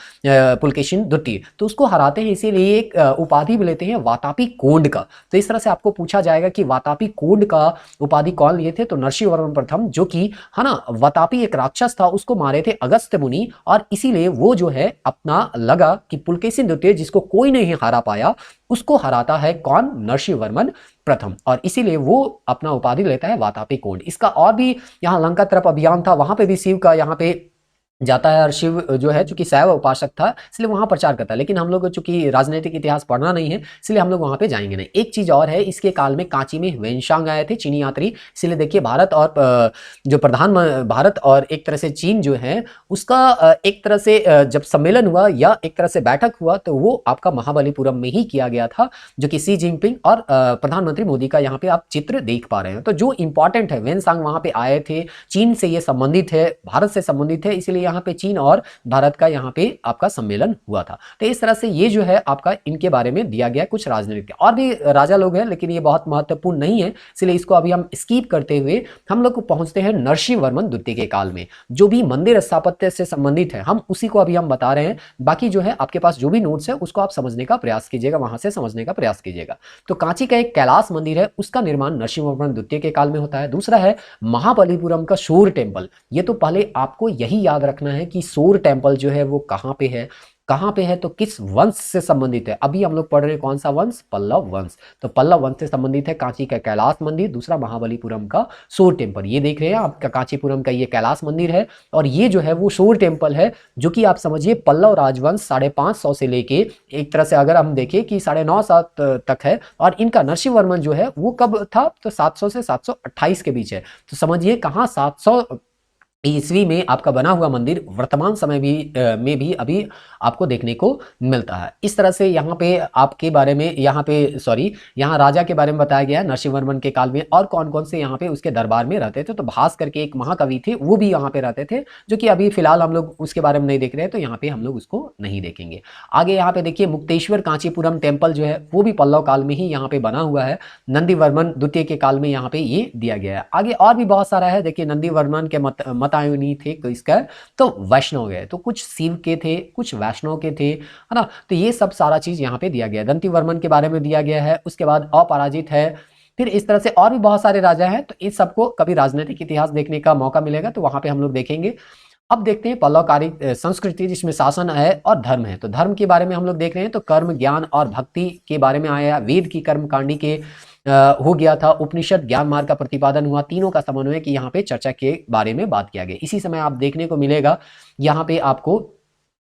पुलकेशिन द्वितीय, तो उसको हराते हैं। इसीलिए एक उपाधि भी लेते हैं वातापी कोंड का। तो इस तरह से आपको पूछा जाएगा कि वातापी कोंड का उपाधि कौन लिए थे? तो नरसिंह वर्मन प्रथम, जो कि है ना वातापी एक राक्षस था, उसको मारे थे अगस्त्य मुनि, और इसीलिए वो जो है अपना लगा कि पुलकेशिन द्वितीय जिसको कोई नहीं हरा पाया उसको हराता है कौन? नरसिंह वर्मन प्रथम, और इसीलिए वो अपना उपाधि लेता है वातापी कोंड। इसका और भी यहाँ लंका तरफ अभियान था, वहां पे भी शिव का यहाँ पे जाता है, और शिव जो है चूंकि शैव उपासक था इसलिए वहां प्रचार करता है। लेकिन हम लोग चूंकि राजनीतिक इतिहास पढ़ना नहीं है इसलिए हम लोग वहां पे जाएंगे नहीं। एक चीज और है, इसके काल में कांची में ह्वेनसांग आए थे चीनी यात्री, इसलिए देखिए भारत और जो भारत और एक तरह से चीन जो है उसका एक तरह से जब सम्मेलन हुआ या एक तरह से बैठक हुआ तो वो आपका महाबलीपुरम में ही किया गया था, जो कि शी जिनपिंग और प्रधानमंत्री मोदी का यहाँ पे आप चित्र देख पा रहे हैं। तो जो इंपॉर्टेंट है, ह्वेनसांग वहां पे आए थे, चीन से ये संबंधित है, भारत से संबंधित है, इसलिए यहाँ पे चीन और भारत का यहाँ पे आपका सम्मेलन हुआ था। तो इस तरह से ये जो है आपका इनके बारे में दिया गया कुछ राजनीतिक और भी राजा लोग हैं, लेकिन ये बहुत महत्वपूर्ण नहीं है, इसलिए इसको अभी हम स्कीप करते हुए हम लोग पहुंचते हैं नरसिंह वर्मन द्वितीय के काल में। जो भी मंदिर स्थापत्य से संबंधित है हम उसी को अभी हम बता रहे हैं। बाकी जो है आपके पास जो भी नोट्स है उसको आप समझने का प्रयास कीजिएगा, वहां से समझने का प्रयास कीजिएगा। तो कांची का एक कैलाश मंदिर है, उसका निर्माण नरसिंह वर्मन द्वितीय के काल में होता है। दूसरा है महाबलीपुरम का शोर टेम्पल। ये तो पहले आपको यही याद रखना है कि शोर टेम्पल जो है वो कहां पे है, कहां पे है तो किस वंश से संबंधित है। अभी हम लोग पढ़ रहे हैं कौन सा वंश? पल्लव वंश। तो पल्लव वंश से संबंधित है कांची का कैलाश मंदिर, दूसरा महाबलीपुरम का शोर टेम्पल। ये देख रहे हैं आपका कांचीपुरम का ये कैलाश मंदिर है, और ये जो है वो शोर टेम्पल है, जो कि आप समझिए पल्लव राजवंश 550 से लेके एक तरह से अगर हम देखें कि 950 तक है, और इनका नरसिंह वर्मन जो है वो कब था? तो 700 से 728 के बीच है। तो समझिए कहाँ 700 ईस्वी में आपका बना हुआ मंदिर वर्तमान समय में भी अभी आपको देखने को मिलता है। इस तरह से यहाँ पे आपके बारे में यहाँ राजा के बारे में बताया गया है नरसिंह वर्मन के काल में, और कौन कौन से यहाँ पे उसके दरबार में रहते थे। तो भास्कर के एक महाकवि थे, वो भी यहाँ पे रहते थे, जो कि अभी फिलहाल हम लोग उसके बारे में नहीं देख रहे हैं, तो यहाँ पे हम लोग उसको नहीं देखेंगे। आगे यहाँ पे देखिए मुक्तेश्वर कांचीपुरम टेम्पल जो है वो भी पल्लव काल में ही यहाँ पे बना हुआ है, नंदी वर्मन द्वितीय के काल में यहाँ पे ये दिया गया है। आगे और भी बहुत सारा है, देखिए नंदी वर्मन के मतायुनी थे इसका, तो वैष्णव गए, तो कुछ शिव के थे, कुछ वैष्णव के थे, है ना। तो ये सब सारा चीज यहाँ पे दिया गया है। दंती वर्मन के बारे में दिया गया है, उसके बाद अपराजित है, फिर इस तरह से और भी बहुत सारे राजा हैं। तो इस सबको कभी राजनीतिक इतिहास देखने का मौका मिलेगा तो वहां पे हम लोग देखेंगे। अब देखते हैं पल्लवकारी संस्कृति, जिसमें शासन है और धर्म है। तो धर्म के बारे में हम लोग देख रहे हैं, तो कर्म, ज्ञान और भक्ति के बारे में आया। वेद की कर्म कांडी के हो गया था, उपनिषद ज्ञान मार्ग का प्रतिपादन हुआ, तीनों का समन्वय की यहाँ पे चर्चा के बारे में बात किया गया। इसी समय आप देखने को मिलेगा यहाँ पे आपको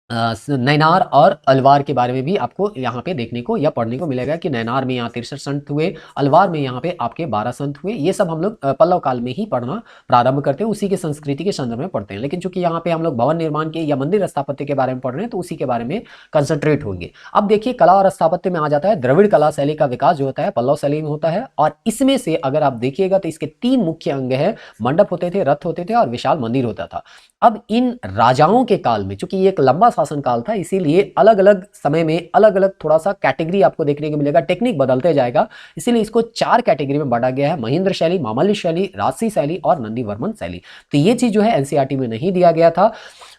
नैनार और अलवार के बारे में भी आपको यहाँ पे देखने को या पढ़ने को मिलेगा कि नैनार में यहाँ 63 संत हुए, अलवार में यहाँ पे आपके 12 संत हुए। ये सब हम लोग पल्लव काल में ही पढ़ना प्रारंभ करते हैं, उसी के संस्कृति के संदर्भ में पढ़ते हैं। लेकिन चूंकि यहाँ पे हम लोग भवन निर्माण के या मंदिर स्थापत्य के बारे में पढ़ रहे हैं, तो उसी के बारे में कंसंट्रेट होंगे। अब देखिए कला और स्थापत्य में आ जाता है द्रविड़ कला शैली का विकास जो होता है पल्लव शैली में होता है, और इसमें से अगर आप देखिएगा तो इसके 3 मुख्य अंग है, मंडप होते थे, रथ होते थे और विशाल मंदिर होता था। अब इन राजाओं के काल में, चूंकि ये एक लंबा शासन काल था, इसीलिए अलग अलग समय में अलग अलग थोड़ा सा कैटेगरी आपको देखने को मिलेगा, टेक्निक बदलते जाएगा, इसीलिए इसको 4 कैटेगरी में बांटा गया है: महेंद्र शैली, मामल्य शैली, राजसी शैली और नंदी वर्मन शैली। तो ये चीज जो है एनसीईआरटी में नहीं दिया गया था,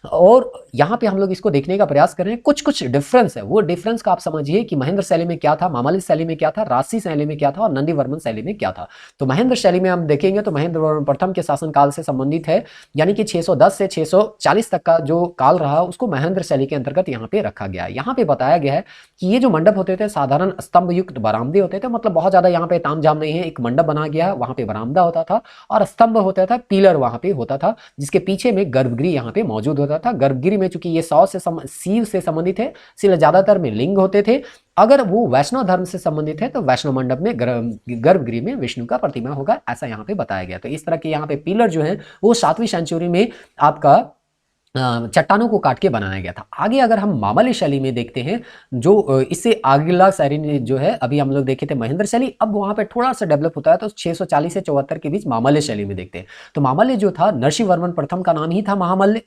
और यहाँ पे हम लोग इसको देखने का प्रयास कर रहे हैं। कुछ कुछ डिफरेंस है, वो डिफरेंस का आप समझिए कि महेंद्र शैली में क्या था, मामल्य शैली में क्या था, राजसी शैली में क्या था और नंदी वर्मन शैली में क्या था। तो महेंद्र शैली में हम देखेंगे तो महेंद्र वर्मन प्रथम के शासन काल से संबंधित है, यानी कि 610 से 640 तक का जो काल रहा उसको महेंद्र शैली के अंतर्गत यहाँ पे रखा गया है। यहाँ पे बताया गया है कि ये जो मंडप होते थे साधारण स्तंभ युक्त बरामदे होते थे, मतलब बहुत ज्यादा यहाँ पे तामझाम नहीं है, एक मंडप बना गया, वहां पे बरामदा होता था और स्तंभ होता था, पिलर वहां पे होता था, जिसके पीछे में गर्भगृह यहाँ पे मौजूद होता था। गर्भगृह में चूंकि ये शिव से संबंधित है, इसलिए ज्यादातर में लिंग होते थे। अगर वो वैष्णव धर्म से संबंधित है तो वैष्णव मंडप में गर्भगृह में विष्णु का प्रतिमा होगा, ऐसा यहाँ पे बताया गया। तो इस तरह के यहाँ पे पिलर जो है वो 7वीं सेंचुरी में आपका चट्टानों को काट के बनाया गया था। आगे अगर हम मामल्य शैली में देखते हैं, जो इससे अगला शैली जो है, अभी हम लोग देखे थे महेंद्र शैली, अब वहां पे थोड़ा सा डेवलप होता है, तो 640 से 74 के बीच मामल्य शैली में देखते हैं। तो मामल्य जो था नरसिंह वर्मन प्रथम का नाम ही था महामल्य,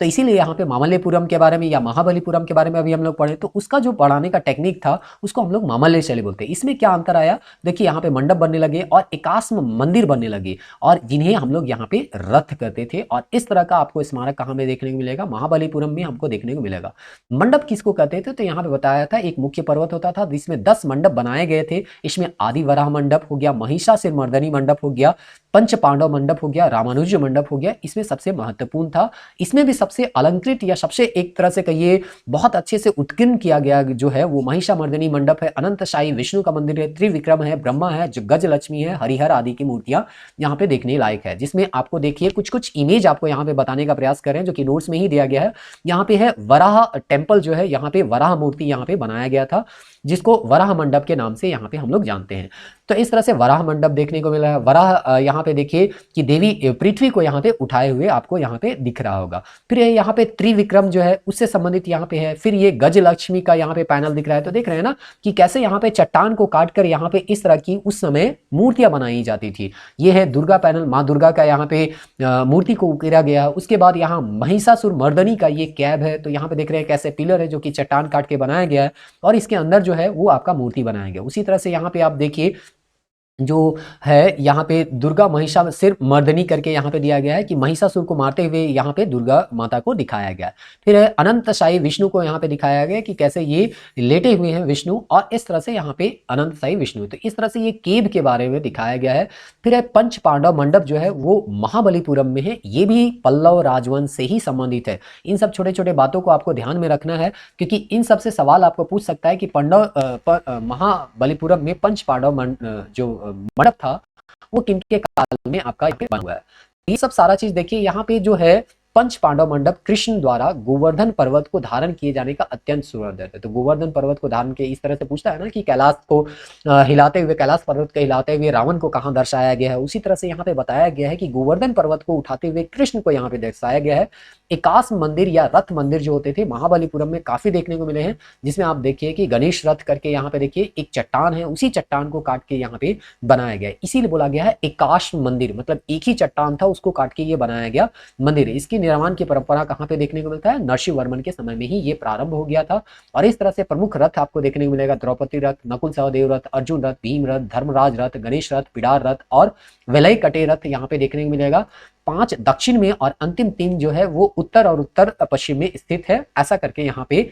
तो इसीलिए यहाँ पे मामल्यपुरम के बारे में या महाबलीपुरम के बारे में अभी हम लोग पढ़े, तो उसका जो पढ़ाने का टेक्निक था उसको हम लोग मामल्य शैली बोलते हैं। इसमें क्या अंतर आया, देखिए यहाँ पे मंडप बनने लगे और एकास्म मंदिर बनने लगे, और जिन्हें हम लोग यहाँ पे रथ करते थे, और इस तरह का आपको स्मारक कहाँ में देखने को मिलेगा, महाबलीपुरम में हमको देखने को मिलेगा। मंडप किसको कहते थे, तो यहाँ पे बताया था एक मुख्य पर्वत होता था जिसमें 10 मंडप बनाए गए थे। इसमें आदि वराह मंडप हो गया, महिषासुर मर्दनी मंडप हो गया, पंच पांडव मंडप हो गया, रामानुज मंडप हो गया, इसमें सबसे महत्वपूर्ण था। इसमें भी सबसे अलंकृत या सबसे एक तरह से कहिए बहुत अच्छे से उत्कीर्ण किया गया जो है वो महिषामर्दिनी मंडप है। अनंतशाही विष्णु का मंदिर है, त्रिविक्रम है, ब्रह्मा है, गजलक्ष्मी है, हरिहर आदि की मूर्तियां यहाँ पे देखने लायक है। जिसमें आपको देखिए कुछ कुछ इमेज आपको यहाँ पे बताने का प्रयास करें जो कि नोट्स में ही दिया गया है। यहाँ पे है वराह टेम्पल जो है, यहाँ पे वराह मूर्ति यहाँ पे बनाया गया था, जिसको वराह मंडप के नाम से यहाँ पे हम लोग जानते हैं। तो इस तरह से वराह मंडप देखने को मिला है। वराह यहाँ पे देखिए कि देवी पृथ्वी को यहाँ पे उठाए हुए आपको यहाँ पे दिख रहा होगा। फिर यहाँ पे त्रिविक्रम जो है उससे संबंधित यहाँ पे है। फिर ये गजलक्ष्मी का यहाँ पे पैनल दिख रहा है, तो देख रहे हैं ना कि कैसे यहाँ पे चट्टान को काट कर यहाँ पे इस तरह की उस समय मूर्तियां बनाई जाती थी। ये है दुर्गा पैनल, माँ दुर्गा का यहाँ पे मूर्ति को उकेरा गया। उसके बाद यहाँ महिषासुर मर्दनी का ये कैब है, तो यहाँ पे देख रहे हैं कैसे पिलर है जो कि चट्टान काट के बनाया गया है, और इसके अंदर जो है वो आपका मूर्ति बनाया गया। उसी तरह से यहाँ पे आप देखिए जो है यहाँ पे दुर्गा महिषासुर मर्दनी करके यहाँ पे दिया गया है कि महिषासुर को मारते हुए यहाँ पे दुर्गा माता को दिखाया गया। फिर है अनंतशाही विष्णु को यहाँ पे दिखाया गया कि कैसे ये लेटे हुए हैं विष्णु, और इस तरह से यहाँ पे अनंतशाही विष्णु, तो इस तरह से ये केव के बारे में दिखाया गया है। फिर है पंच पांडव मंडप जो है वो महाबलीपुरम में है, ये भी पल्लव राजवंश से ही संबंधित है। इन सब छोटे छोटे बातों को आपको ध्यान में रखना है, क्योंकि इन सबसे सवाल आपको पूछ सकता है कि महाबलीपुरम में पंच पांडव जो मंडप था वो किनके काल में आपका बना हुआ है। ये सब सारा चीज देखिए यहाँ पे जो है पंच पांडव मंडप कृष्ण द्वारा गोवर्धन पर्वत को धारण किए जाने का अत्यंत सुंदर है। तो गोवर्धन पर्वत को धारण के इस तरह से पूछता है ना कि कैलाश को हिलाते हुए, कैलाश पर्वत को हिलाते हुए रावण को कहाँ दर्शाया गया है, उसी तरह से यहाँ पे बताया गया है कि गोवर्धन पर्वत को उठाते हुए कृष्ण को यहाँ पे दर्शाया गया है। एकाश मंदिर या रथ मंदिर जो होते थे महाबलीपुरम में काफी देखने को मिले हैं, जिसमें आप देखिए कि गणेश रथ करके यहाँ पे देखिए एक चट्टान है, उसी चट्टान को काट के यहाँ पे बनाया गया है, इसीलिए बोला गया है एकाश मंदिर, मतलब एक ही चट्टान था उसको काट के ये बनाया गया मंदिर है। इसकी निर्माण की परंपरा कहाँ पे देखने को मिलता है, नरसिंह वर्मन के समय में ही ये प्रारंभ हो गया था। और इस तरह से प्रमुख रथ आपको देखने को मिलेगा, द्रौपदी रथ, नकुल सहदेव रथ, अर्जुन रथ, भीम रथ, धर्मराज रथ, गणेश रथ, पिडार रथ और विलय कटे रथ यहाँ पे देखने को मिलेगा। 5 दक्षिण में और अंतिम 3 जो है वो उत्तर और उत्तर पश्चिम में स्थित है, ऐसा करके यहाँ पे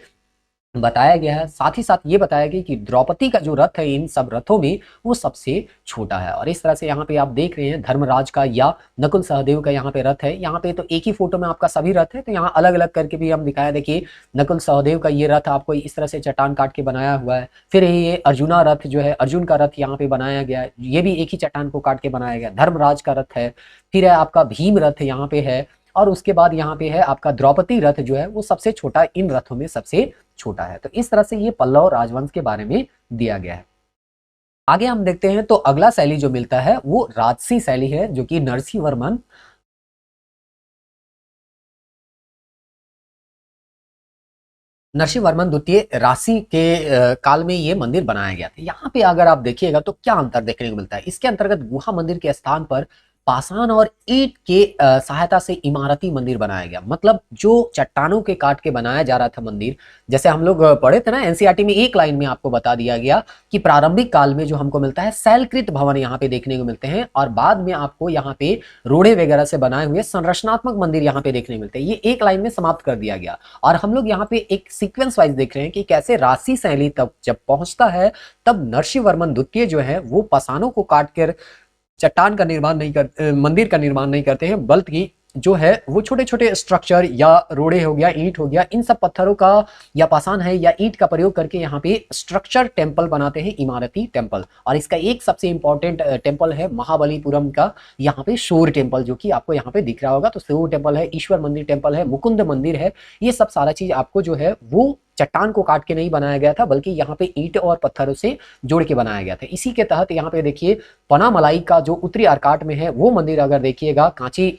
बताया गया है। साथ ही साथ ये बताया गया कि द्रौपदी का जो रथ है इन सब रथों में वो सबसे छोटा है। और इस तरह से यहाँ पे आप देख रहे हैं धर्मराज का या नकुल सहदेव का यहाँ पे रथ है। यहाँ पे तो एक ही फोटो में आपका सभी रथ है, तो यहाँ अलग अलग करके भी हम दिखाया। देखिए नकुल सहदेव का ये रथ आपको इस तरह से चट्टान काट के बनाया हुआ है। फिर ये अर्जुना रथ जो है, अर्जुन का रथ यहाँ पे बनाया गया है, ये भी एक ही चट्टान को काट के बनाया गया। धर्मराज का रथ है, फिर है आपका भीम रथ यहाँ पे है, और उसके बाद यहाँ पे है आपका द्रौपदी रथ जो है वो सबसे छोटा, इन रथों में सबसे छोटा है। तो इस तरह से ये पल्लव राजवंश के बारे में दिया गया है। आगे हम देखते हैं तो अगला शैली जो मिलता है वो राजसी शैली है, जो कि नरसिंह वर्मन द्वितीय राशि के काल में ये मंदिर बनाया गया था। यहाँ पे अगर आप देखिएगा तो क्या अंतर देखने को मिलता है। इसके अंतर्गत गुहा मंदिर के स्थान पर पाषाण और ईंट के सहायता से इमारती मंदिर बनाया गया। मतलब जो चट्टानों के काट के बनाया जा रहा था मंदिर, जैसे हम लोग पढ़े थे ना एनसीईआरटी में, एक लाइन में आपको बता दिया गया कि प्रारंभिक काल में जो हमको मिलता है शैलकृत भवन यहाँ पे देखने को मिलते हैं, और बाद में आपको यहाँ पे रोड़े वगैरह से बनाए हुए संरचनात्मक मंदिर यहाँ पे देखने को मिलते हैं। ये एक लाइन में समाप्त कर दिया गया। और हम लोग यहाँ पे एक सीक्वेंस वाइज देख रहे हैं कि कैसे राशि शैली तब जब पहुंचता है, तब नरसिंह वर्मन द्वितीय जो है वो पाषाणों को काट कर चट्टान का निर्माण नहीं कर, मंदिर का निर्माण नहीं करते हैं, बल्कि जो है वो छोटे छोटे स्ट्रक्चर या रोड़े हो गया, ईंट हो गया, इन सब पत्थरों का या पाषाण है या ईंट का प्रयोग करके यहाँ पे स्ट्रक्चर टेम्पल बनाते हैं, इमारती टेम्पल। और इसका एक सबसे इंपॉर्टेंट टेम्पल है महाबलीपुरम का यहाँ पे शोर टेम्पल, जो कि आपको यहाँ पे दिख रहा होगा। तो शोर टेम्पल है, ईश्वर मंदिर टेम्पल है, मुकुंद मंदिर है। ये सब सारा चीज आपको जो है वो चट्टान को काट के नहीं बनाया गया था, बल्कि यहाँ पे ईंट और पत्थरों से जोड़ के बनाया गया था। इसी के तहत यहाँ पे देखिए पनामलाई का जो उत्तरी आर्काट में है वो मंदिर अगर देखिएगा, कांची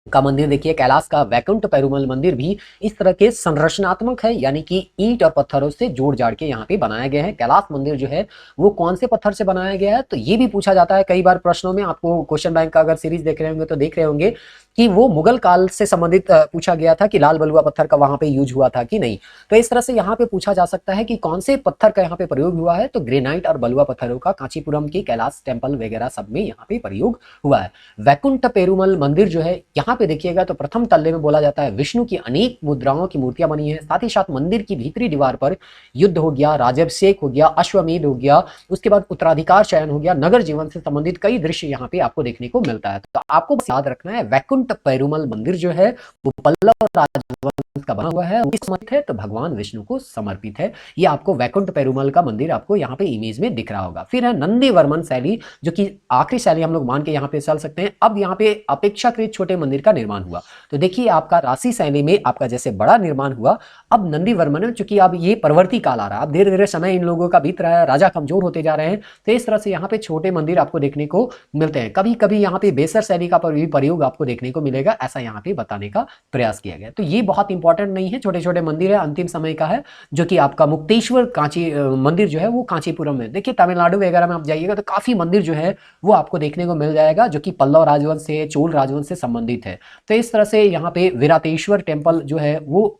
का मंदिर देखिए, कैलाश का वैकुंठ पेरुमल मंदिर भी इस तरह के संरचनात्मक है, यानी कि ईंट और पत्थरों से जोड़ जाड़ के यहाँ पे बनाया गया है। कैलाश मंदिर जो है वो कौन से पत्थर से बनाया गया है, तो ये भी पूछा जाता है कई बार प्रश्नों में। आपको क्वेश्चन बैंक का अगर सीरीज देख रहे होंगे तो देख रहे होंगे कि वो मुगल काल से संबंधित पूछा गया था कि लाल बलुआ पत्थर का वहां पे यूज हुआ था कि नहीं। तो इस तरह से यहाँ पे पूछा जा सकता है कि कौन से पत्थर का यहाँ पे प्रयोग हुआ है, तो ग्रेनाइट और बलुआ पत्थरों का कांचीपुरम की कैलाश टेम्पल वगैरह सब में यहाँ पे प्रयोग हुआ है। वैकुंठ पेरुमल मंदिर जो है यहाँ पे देखिएगा तो प्रथम तल्ले में बोला जाता है विष्णु की अनेक मुद्राओं की मूर्तियां बनी है। साथ ही साथ मंदिर की भीतरी दीवार पर युद्ध हो गया, राजाभिषेक हो गया, अश्वमेध हो गया, उसके बाद उत्तराधिकार चयन हो गया, नगर जीवन से संबंधित कई दृश्य यहाँ पे आपको देखने को मिलता है। तो आपको बस याद रखना है वैकुंठ पेरुमल मंदिर जो है वो पल्लव राजवंश का बना हुआ है, समर्पित है, तो भगवान विष्णु को समर्पित है। ये आपको वैकुंठ पेरुमल का मंदिर आपको यहाँ पे इमेज में दिख रहा होगा। फिर है नंदी वर्मन शैली, जो कि आखिरी शैली हम लोग मान के यहाँ पे चल सकते हैं। अब यहाँ पे अपेक्षाकृत छोटे मंदिर का निर्माण हुआ। तो देखिए आपका राशि शैली में आपका जैसे बड़ा निर्माण हुआ, अब नंदी वर्मन में चूंकि अब ये परवर्ती काल आ रहा है, अब धीरे धीरे समय इन लोगों का बीत रहा है, राजा कमजोर होते जा रहे हैं, तो इस तरह से यहाँ पे छोटे मंदिर आपको देखने को मिलते हैं। कभी कभी यहाँ पे बेसर शैली का प्रयोग आपको देखने को मिलेगा, ऐसा यहाँ पे बताने का प्रयास किया गया। तो ये बहुत इंपॉर्टेंट नहीं है, छोटे छोटे मंदिर है, अंतिम समय का है, जो कि आपका मुक्तेश्वर कांची मंदिर जो है वो कांचीपुरम में। देखिए तमिलनाडु वगैरह में आप जाइएगा तो काफी मंदिर जो है वो आपको देखने को मिल जाएगा, जो कि पल्लव राजवंश से, चोल राजवंश से संबंधित है। तो इस तरह से यहाँ पे विराटेश्वर टेम्पल जो है वो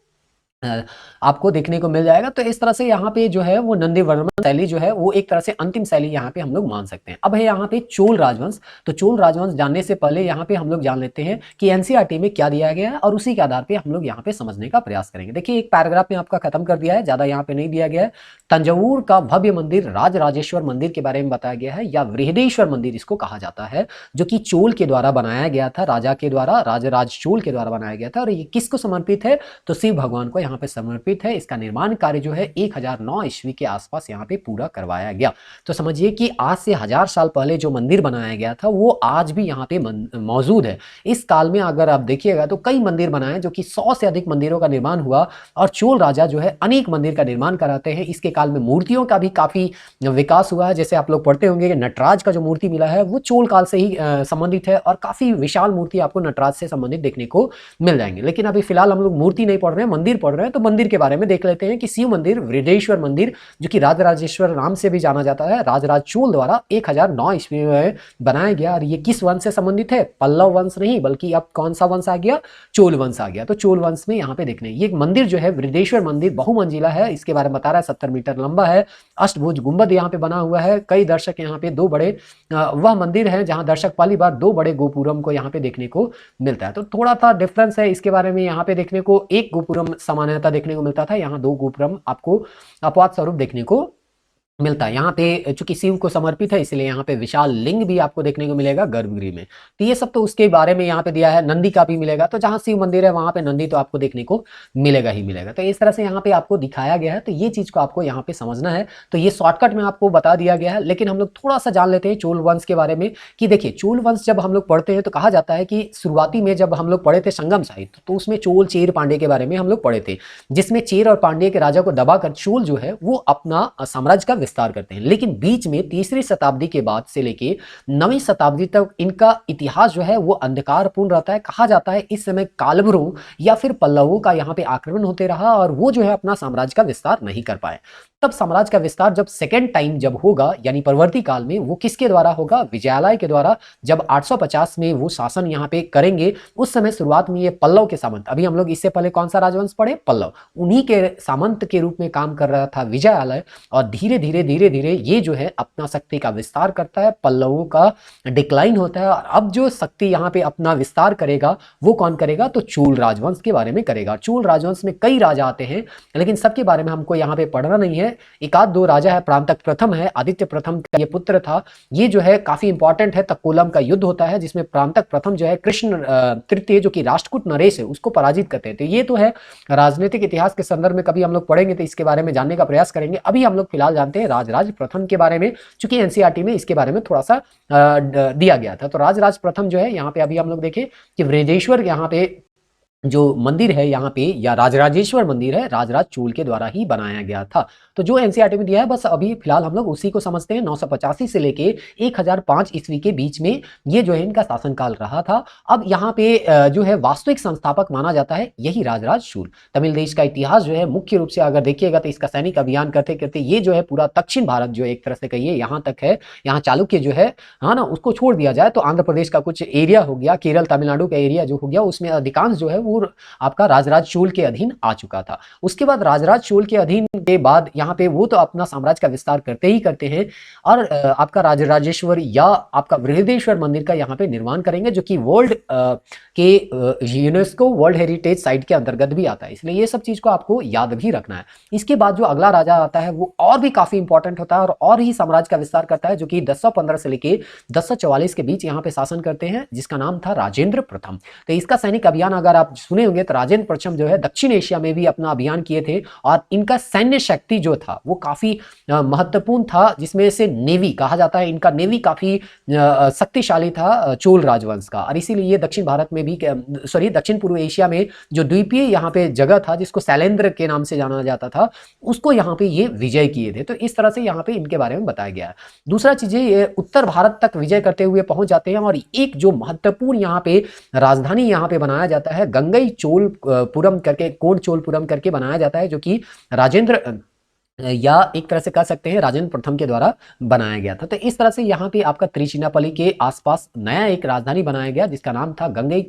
आपको देखने को मिल जाएगा। तो इस तरह से यहाँ पे जो है वो नंदी वर्मन शैली जो है वो एक तरह से अंतिम शैली यहाँ पे हम लोग मान सकते हैं। अब है यहाँ पे चोल राजवंश। तो चोल राजवंश जानने से पहले यहाँ पे हम लोग जान लेते हैं कि एनसीईआरटी में क्या दिया गया है, और उसी के आधार पे हम लोग यहाँ पे समझने का प्रयास करेंगे। देखिए एक पैराग्राफ में आपका खत्म कर दिया है, ज्यादा यहाँ पे नहीं दिया गया है। तंजौर का भव्य मंदिर राजराजेश्वर मंदिर के बारे में बताया गया है, या वृहदेश्वर मंदिर इसको कहा जाता है, जो कि चोल के द्वारा बनाया गया था, राजा के द्वारा, राजराज चोल के द्वारा बनाया गया था। और ये किसको समर्पित है, तो शिव भगवान को यहाँ पे समर्पित है। इसका निर्माण कार्य जो है 1009 ईस्वी के आसपास यहाँ पे पूरा करवाया गया। तो समझिए कि आज से 1000 साल पहले जो मंदिर बनाया गया था वो आज भी यहाँ पे मौजूद है। इस काल में अगर आप देखिएगा तो कई मंदिर बनाए, जो कि 100 से अधिक मंदिरों का निर्माण हुआ और चोल राजा जो है अनेक मंदिर का निर्माण कराते हैं। इसके काल में मूर्तियों का भी काफी विकास हुआ है। जैसे आप लोग पढ़ते होंगे कि नटराज का जो मूर्ति मिला है वो चोल काल से ही संबंधित है और काफी विशाल मूर्ति आपको नटराज से संबंधित देखने को मिल जाएंगे। लेकिन अभी फिलहाल हम लोग मूर्ति नहीं पढ़ रहे हैं, मंदिर पढ़ रहे हैं। तो मंदिर के बारे में देख लेते हैं कि शिव मंदिर वृद्धेश्वर मंदिर, जो कि राजराजेश्वर नाम से भी जाना जाता है, राजराज चोल द्वारा 1009 ईस्वी में बनाया गया। और ये किस वंश से संबंधित है? पल्लव वंश नहीं, बल्कि अब कौन सा वंश आ गया? चोल वंश आ गया। तो चोल वंश में यहाँ पे देखने ये मंदिर जो है वृद्धेश्वर मंदिर बहुमंजिला है। इसके बारे में बता रहा है 70 मीटर लंबा है, अष्टभुज गुंबद यहाँ पे बना हुआ है। कई दर्शक यहाँ पे दो बड़े वह मंदिर है जहां दर्शक पहली बार दो बड़े गोपुरम को यहाँ पे देखने को मिलता है। तो थोड़ा सा डिफरेंस है इसके बारे में। यहाँ पे देखने को एक गोपुरम सामान्यतः देखने को मिलता था, यहाँ दो गोपुरम आपको अपवाद स्वरूप देखने को मिलता है। यहाँ पे चूंकि शिव को समर्पित है इसलिए यहाँ पे विशाल लिंग भी आपको देखने को मिलेगा गर्भगृह में। तो ये सब तो उसके बारे में यहाँ पे दिया है। नंदी का भी मिलेगा, तो जहाँ शिव मंदिर है वहां पे नंदी तो आपको देखने को मिलेगा ही मिलेगा। तो इस तरह से यहाँ पे आपको दिखाया गया है। तो ये चीज को आपको यहाँ पे समझना है। तो ये शॉर्टकट में आपको बता दिया गया है। लेकिन हम लोग थोड़ा सा जान लेते हैं चोल वंश के बारे में कि देखिए चोल वंश जब हम लोग पढ़ते हैं तो कहा जाता है कि शुरुआती में जब हम लोग पढ़े थे संगम साहित्य तो उसमें चोल चेर पांडे के बारे में हम लोग पढ़े थे, जिसमें चेर और पांडे के राजा को दबाकर चोल जो है वो अपना साम्राज्य का विस्तार करते हैं। लेकिन बीच में तीसरी शताब्दी के बाद से लेके 9वीं शताब्दी तक इनका इतिहास जो है वो अंधकारपूर्ण रहता है। कहा जाता है इस समय कालवरों या फिर पल्लवों का यहाँ पे आक्रमण होते रहा और वो जो है अपना साम्राज्य का विस्तार नहीं कर पाए। तब साम्राज्य का विस्तार जब सेकेंड टाइम जब होगा यानी परवर्ती काल में, वो किसके द्वारा होगा? विजयालय के द्वारा। जब 850 में वो शासन यहाँ पे करेंगे उस समय शुरुआत में ये पल्लव के सामंत, अभी हम लोग इससे पहले कौन सा राजवंश पढ़े? पल्लव, उन्हीं के सामंत के रूप में काम कर रहा था विजयालय। और धीरे धीरे ये जो है अपना शक्ति का विस्तार करता है, पल्लवों का डिक्लाइन होता है। और अब जो शक्ति यहाँ पे अपना विस्तार करेगा वो कौन करेगा? तो चोल राजवंश के बारे में करेगा। चोल राजवंश में कई राजा आते हैं लेकिन सबके बारे में हमको यहाँ पे पढ़ना नहीं है। एक आध दो राजा है, प्रांतक प्रथम है, आदित्य प्रथम का ये पुत्र था। ये जो है काफी इंपॉर्टेंट है। तक्कोलम का युद्ध होता है जिसमें प्रांतक प्रथम जो है कृष्ण तृतीय जो कि राष्ट्रकूट नरेश है उसको पराजित करते हैं। तो ये तो है राजनीतिक इतिहास के संदर्भ में, कभी हम लोग पढ़ेंगे तो इसके बारे में जानने का प्रयास करेंगे। अभी हम लोग फिलहाल जानते हैं राजराज प्रथम के बारे में, चूंकि एनसीईआरटी में इसके बारे में थोड़ा सा दिया गया था। तो राजराज प्रथम जो है यहाँ पे अभी हम लोग देखें कि वृद्धेश्वर यहाँ पे जो मंदिर है यहाँ पे या राजराजेश्वर मंदिर है राजराज चोल के द्वारा ही बनाया गया था। तो जो एनसीईआरटी में दिया है बस अभी फिलहाल हम लोग उसी को समझते हैं। 985 से लेके 1005 ईस्वी के बीच में ये जो है इनका शासनकाल रहा था। अब यहाँ पे जो है वास्तविक संस्थापक माना जाता है यही राजराज चोल। तमिल देश का इतिहास जो है मुख्य रूप से अगर देखिएगा तो इसका सैनिक अभियान करते करते ये जो है पूरा दक्षिण भारत जो एक तरह से कहिए यहाँ तक है। यहाँ चालुक्य जो है ना उसको छोड़ दिया जाए तो आंध्र प्रदेश का कुछ एरिया हो गया, केरल तमिलनाडु का एरिया जो हो गया, उसमें अधिकांश जो है वो आपका राजराज चोल के अधीन आ चुका था। उसके बाद राजराज चोल के अधीन के बाद यहाँ पे वो तो अपना साम्राज्य का विस्तार करते ही करते हैं और आपका राजराजेश्वर या आपका वृहदेश्वर मंदिर का यहाँ पे निर्माण करेंगे जो कि वर्ल्ड के यूनेस्को वर्ल्ड हेरिटेज साइट के अंतर्गत भी आता है। इसलिए ये सब चीज को आपको याद भी रखना है। इसके बाद जो अगला राजा आता है वो और भी काफी इंपॉर्टेंट होता है और ही साम्राज्य का विस्तार करता है, जो कि 1015 से लेके 1044 के बीच यहाँ पे शासन करते हैं, जिसका नाम था राजेंद्र प्रथम। तो इसका सैनिक अभियान अगर आप सुने होंगे तो राजेंद्र प्रथम जो है दक्षिण एशिया में भी अपना अभियान किए थे और इनका सैन्य शक्ति जो था वो काफी महत्वपूर्ण था, जिसमें से नेवी कहा जाता है, इनका नेवी काफी शक्तिशाली था चोल राजवंश का। और इसीलिए ये दक्षिण भारत में भी दक्षिण पूर्व एशिया में जो द्वीपीय यहाँ पे जगह था जिसको शैलेंद्र के नाम से जाना जाता था उसको यहाँ पे ये विजय किए थे। तो इस तरह से यहाँ पे इनके बारे में बताया गया है। दूसरा चीज ये उत्तर भारत तक विजय करते हुए पहुंच जाते हैं और एक जो महत्वपूर्ण यहाँ पे राजधानी यहाँ पे बनाया जाता है गंगई चोलपुरम करके, कोंड चोलपुरम करके बनाया जाता है, जो कि राजेंद्र या एक तरह से कह सकते हैं राजेंद्र प्रथम के द्वारा बनाया गया था। तो इस तरह से यहाँ पे आपका त्रिचिनापल्ली के आसपास नया एक राजधानी बनाया गया जिसका नाम था गंगई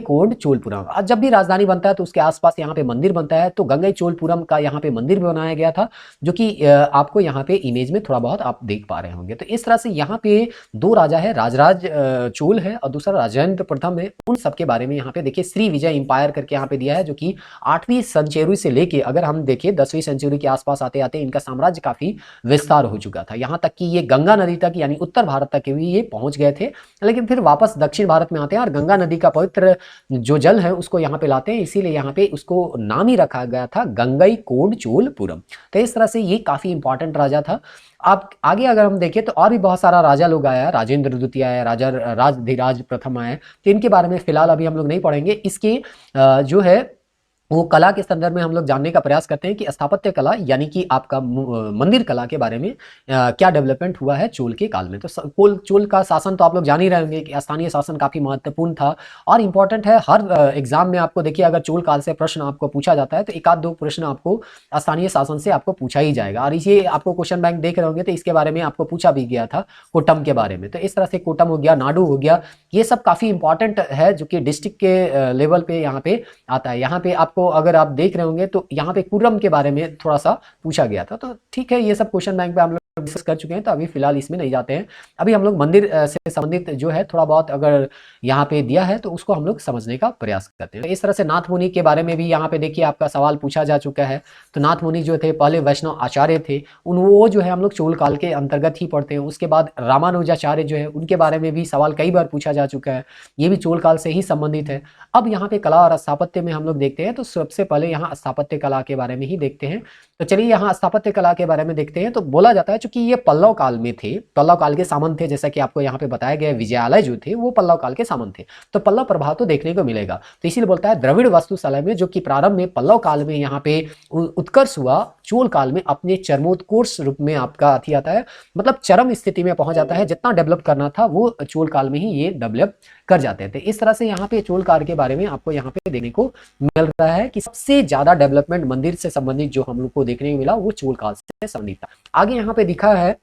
कोंड चोलपुरम। आज जब भी राजधानी बनता है तो उसके आसपास यहाँ पे मंदिर बनता है, तो गंगई चोलपुरम का यहाँ पे मंदिर भी बनाया गया था, जो कि आपको यहाँ पे इमेज में थोड़ा बहुत आप देख पा रहे होंगे। तो इस तरह से यहाँ पे दो राजा है, राजराज चोल है और दूसरा राजेंद्र प्रथम है। उन सबके बारे में यहाँ पे देखिए श्री विजय इंपायर करके यहाँ पे दिया है, जो कि 8वीं सेंचुरी से लेके अगर हम देखें 10वीं सेंचुरी सूर्य के आसपास आते आते इनका साम्राज्य काफी विस्तार हो चुका था, यहाँ तक कि ये गंगा नदी तक यानी उत्तर भारत तक भी ये पहुंच गए थे। लेकिन फिर वापस दक्षिण भारत में आते हैं और गंगा नदी का पवित्र जो जल है उसको यहाँ पे लाते हैं, इसीलिए यहाँ पे उसको नाम ही रखा गया था गंगईकोंडचोलपुरम। तो इस तरह से ये काफी इंपॉर्टेंट राजा था। आप आगे अगर हम देखें तो और भी बहुत सारा राजा लोग आया, राजेंद्र द्वितीय आया, राजा राजधिराज प्रथम आया, तो इनके बारे में फिलहाल अभी हम लोग नहीं पढ़ेंगे। इसके जो है वो कला के संदर्भ में हम लोग जानने का प्रयास करते हैं कि स्थापत्य कला यानी कि आपका मंदिर कला के बारे में क्या डेवलपमेंट हुआ है चोल के काल में। तो चोल का शासन तो आप लोग जान ही रहे होंगे कि स्थानीय शासन काफी महत्वपूर्ण था और इंपॉर्टेंट है। हर एग्जाम में आपको देखिए अगर चोल काल से प्रश्न आपको पूछा जाता है तो एक आध दो प्रश्न आपको स्थानीय शासन से आपको पूछा ही जाएगा। और इसे आपको क्वेश्चन बैंक देख रहे होंगे तो इसके बारे में आपको पूछा भी गया था कोटम के बारे में। तो इस तरह से कोटम हो गया, नाडु हो गया, ये सब काफी इंपॉर्टेंट है जो कि डिस्ट्रिक्ट के लेवल पे यहाँ पे आता है। यहाँ पे आपको अगर आप देख रहे होंगे तो यहाँ पे कुर्रम के बारे में थोड़ा सा पूछा गया था। तो ठीक है, ये सब क्वेश्चन बैंक पे हम लोग डिस्कस कर चुके हैं, तो अभी फिलहाल इसमें नहीं जाते हैं। अभी हम लोग मंदिर से संबंधित जो है थोड़ा बहुत अगर यहाँ पे दिया है तो उसको हम लोग समझने का प्रयास करते हैं। इस तरह से नाथ मुनि के बारे में भी यहाँ पे देखिए आपका सवाल पूछा जा चुका है। तो नाथ मुनि जो थे पहले वैष्णव आचार्य थे, वो जो है हम लोग चोल काल के अंतर्गत ही पढ़ते हैं। उसके बाद रामानुजाचार्य जो है उनके बारे में भी सवाल कई बार पूछा जा चुका है, ये भी चोल काल से ही संबंधित है। अब यहाँ पे कला और स्थापत्य में हम लोग देखते हैं तो सबसे पहले यहाँ स्थापत्य कला के बारे में ही देखते हैं। तो चलिए यहाँ स्थापत्य कला के बारे में देखते हैं। तो बोला जाता है चूंकि ये पल्लव काल में थे, पल्लव काल के सामंत थे, जैसा कि आपको यहाँ पे बताया गया विजयालय जो थे वो पल्लव काल के सामंत थे, तो पल्लव प्रभाव तो देखने को मिलेगा। तो इसीलिए बोलता है द्रविड़ वास्तुशाला में जो कि प्रारंभ में पल्लव काल में यहाँ पे उत्कर्ष हुआ, चोल काल में अपने चरमोत्कर्ष रूप में आपका अथी आता है, मतलब चरम स्थिति में पहुंच जाता है। जितना डेवलप करना था वो चोल काल में ही ये डेवलप कर जाते थे। इस तरह से यहाँ पे चोल काल के बारे में आपको यहाँ पे देखने को मिल रहा है कि सबसे ज्यादा डेवलपमेंट मंदिर से संबंधित जो हम लोग को देखने को मिला वो चोल काल से संबंधित था। आगे यहाँ पे दिखा है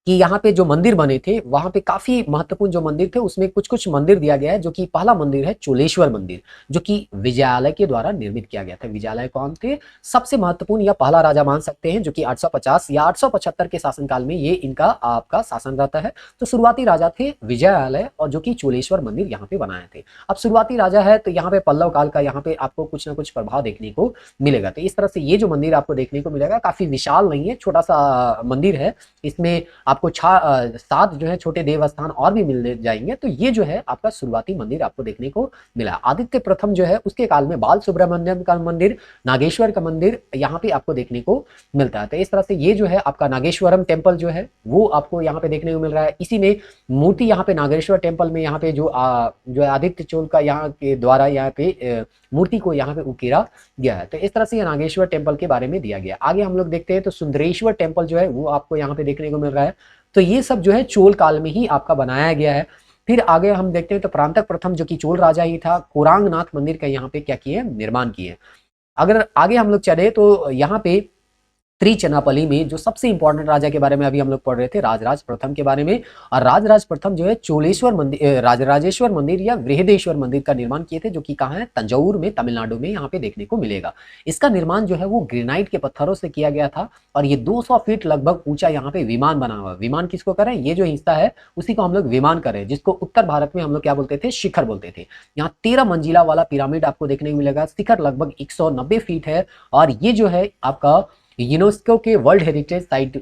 कि यहाँ पे जो मंदिर बने थे वहां पे काफी महत्वपूर्ण जो मंदिर थे उसमें कुछ कुछ मंदिर दिया गया है। जो कि पहला मंदिर है चोलेश्वर मंदिर, जो कि विजयालय के द्वारा निर्मित किया गया था। विजयालय कौन थे? सबसे महत्वपूर्ण या पहला राजा मान सकते हैं, जो कि 850 या 875 के शासनकाल में ये इनका आपका शासन रहता है। तो शुरुआती राजा थे विजयालय और जो कि चोलेश्वर मंदिर यहाँ पे बनाए थे। अब शुरुआती राजा है तो यहाँ पे पल्लव काल का यहाँ पे आपको कुछ ना कुछ प्रभाव देखने को मिलेगा। तो इस तरह से ये जो मंदिर आपको देखने को मिलेगा काफी विशाल नहीं है, छोटा सा मंदिर है। इसमें आपको 7 जो है छोटे देवस्थान और भी मिल जाएंगे। तो ये जो है आपका शुरुआती मंदिर आपको देखने को मिला। आदित्य प्रथम जो है उसके काल में बाल सुब्रमण्यम का मंदिर, नागेश्वर का मंदिर यहाँ पे आपको देखने को मिलता है। तो इस तरह से ये जो है आपका नागेश्वरम टेम्पल जो है वो आपको यहाँ पे देखने को मिल रहा है। इसी में मूर्ति यहाँ पे नागेश्वर टेम्पल में यहाँ पे जो आदित्य चोल का यहाँ के द्वारा यहाँ पे मूर्ति को यहाँ पे उकेरा गया है। तो इस तरह से ये नागेश्वर टेम्पल के बारे में दिया गया। आगे हम लोग देखते हैं तो सुंदरेश्वर टेम्पल जो है वो आपको यहाँ पे देखने को मिल रहा है। तो ये सब जो है चोल काल में ही आपका बनाया गया है। फिर आगे हम देखते हैं तो प्रांतक प्रथम जो कि चोल राजा ही था, कोरांगनाथ मंदिर का यहाँ पे क्या किए, निर्माण किए। अगर आगे हम लोग चले तो यहाँ पे त्रिचनापल्ली में जो सबसे इंपॉर्टेंट राजा के बारे में अभी हम लोग पढ़ रहे थे, राजराज प्रथम के बारे में। और राजराज प्रथम जो है चोलेश्वर मंदिर, राजराजेश्वर मंदिर या बृहदेश्वर मंदिर का निर्माण किए थे, जो कि कहाँ है, तंजौर में, तमिलनाडु में यहाँ पे देखने को मिलेगा। इसका निर्माण जो है वो ग्रेनाइट के पत्थरों से किया गया था और ये 200 फीट लगभग ऊंचा यहाँ पे विमान बना हुआ। विमान किसको करें, ये जो हिस्सा है उसी को हम लोग विमान करें, जिसको उत्तर भारत में हम लोग क्या बोलते थे, शिखर बोलते थे। यहाँ 13 मंजिला वाला पिरामिड आपको देखने को मिलेगा। शिखर लगभग 190 फीट है और ये जो है आपका यूनेस्को के वर्ल्ड हेरिटेज साइट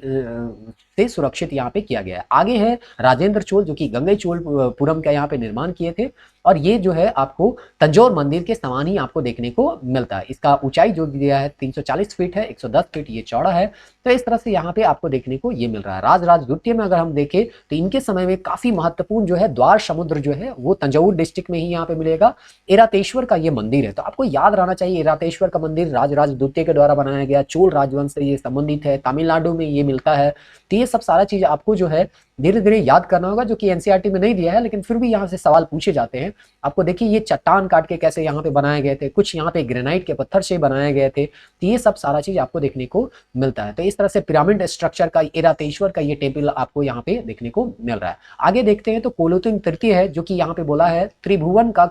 से सुरक्षित यहाँ पे किया गया है। आगे है राजेंद्र चोल जो कि गंगईकोंडचोलपुरम का यहाँ पे निर्माण किए थे और ये जो है आपको तंजौर मंदिर के समान ही आपको देखने को मिलता है। इसका ऊंचाई जो दिया है 340 फीट है, 110 फीट ये चौड़ा है। तो इस तरह से यहाँ पे आपको देखने को ये मिल रहा है। राजराज द्वितीय में अगर हम देखें तो इनके समय में काफी महत्वपूर्ण जो है द्वार समुद्र जो है वो तंजौर डिस्ट्रिक्ट में ही यहाँ पे मिलेगा। एरातेश्वर का ये मंदिर है, तो आपको याद रहना चाहिए एरातेश्वर का मंदिर राजराज द्वितीय के द्वारा बनाया गया, चोल राजवंश से ये संबंधित है, तमिलनाडु में ये मिलता है। तो ये सब सारा चीज आपको जो है धीरे धीरे याद करना होगा, जो कि एनसीईआरटी में नहीं दिया है लेकिन फिर भी यहाँ से सवाल पूछे जाते हैं। आपको देखिए ये चट्टान काट के कैसे यहाँ पे बनाए गए थे, कुछ यहाँ पे ग्रेनाइट के पत्थर से बनाए गए थे। तो ये सब सारा चीज आपको देखने को मिलता है। तो इस तरह से पिरामिड स्ट्रक्चर का एरातेश्वर का ये टेम्पल आपको यहाँ पे देखने को मिल रहा है। आगे देखते हैं तो कोलोतुंग तृतीय है, जो कि यहाँ पे बोला है त्रिभुवन का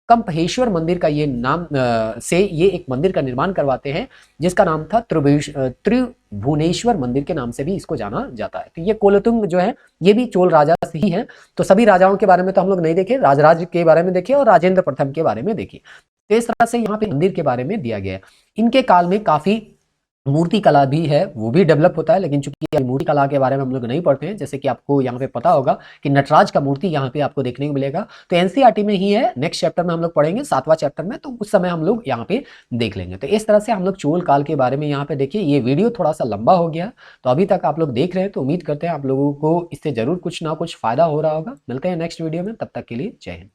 कंपहेश्वर मंदिर का ये नाम से ये एक मंदिर का निर्माण करवाते हैं, जिसका नाम था त्रिभुवनेश्वर मंदिर के नाम से भी इसको जाना जाता है। तो ये कोलोतुंग जो है ये भी चोल राजा से ही है। तो सभी राजाओं के बारे में तो हम लोग नहीं देखे, राजराज के बारे में देखे और राजेंद्र प्रथम के बारे में देखे। तो इस तरह से यहाँ पे मंदिर के बारे में दिया गया है। इनके काल में काफी मूर्ति कला भी है, वो भी डेवलप होता है, लेकिन चूंकि मूर्ति कला के बारे में हम लोग नहीं पढ़ते हैं, जैसे कि आपको यहाँ पे पता होगा कि नटराज का मूर्ति यहाँ पे आपको देखने को मिलेगा, तो एनसीईआरटी में ही है। नेक्स्ट चैप्टर में हम लोग पढ़ेंगे 7वां चैप्टर में, तो उस समय हम लोग यहाँ पे देख लेंगे। तो इस तरह से हम लोग चोल काल के बारे में यहाँ पे देखिए। ये वीडियो थोड़ा सा लंबा हो गया, तो अभी तक आप लोग देख रहे हैं, तो उम्मीद करते हैं आप लोगों को इससे जरूर कुछ ना कुछ फायदा हो रहा होगा। मिलते हैं नेक्स्ट वीडियो में, तब तक के लिए जय हिंद।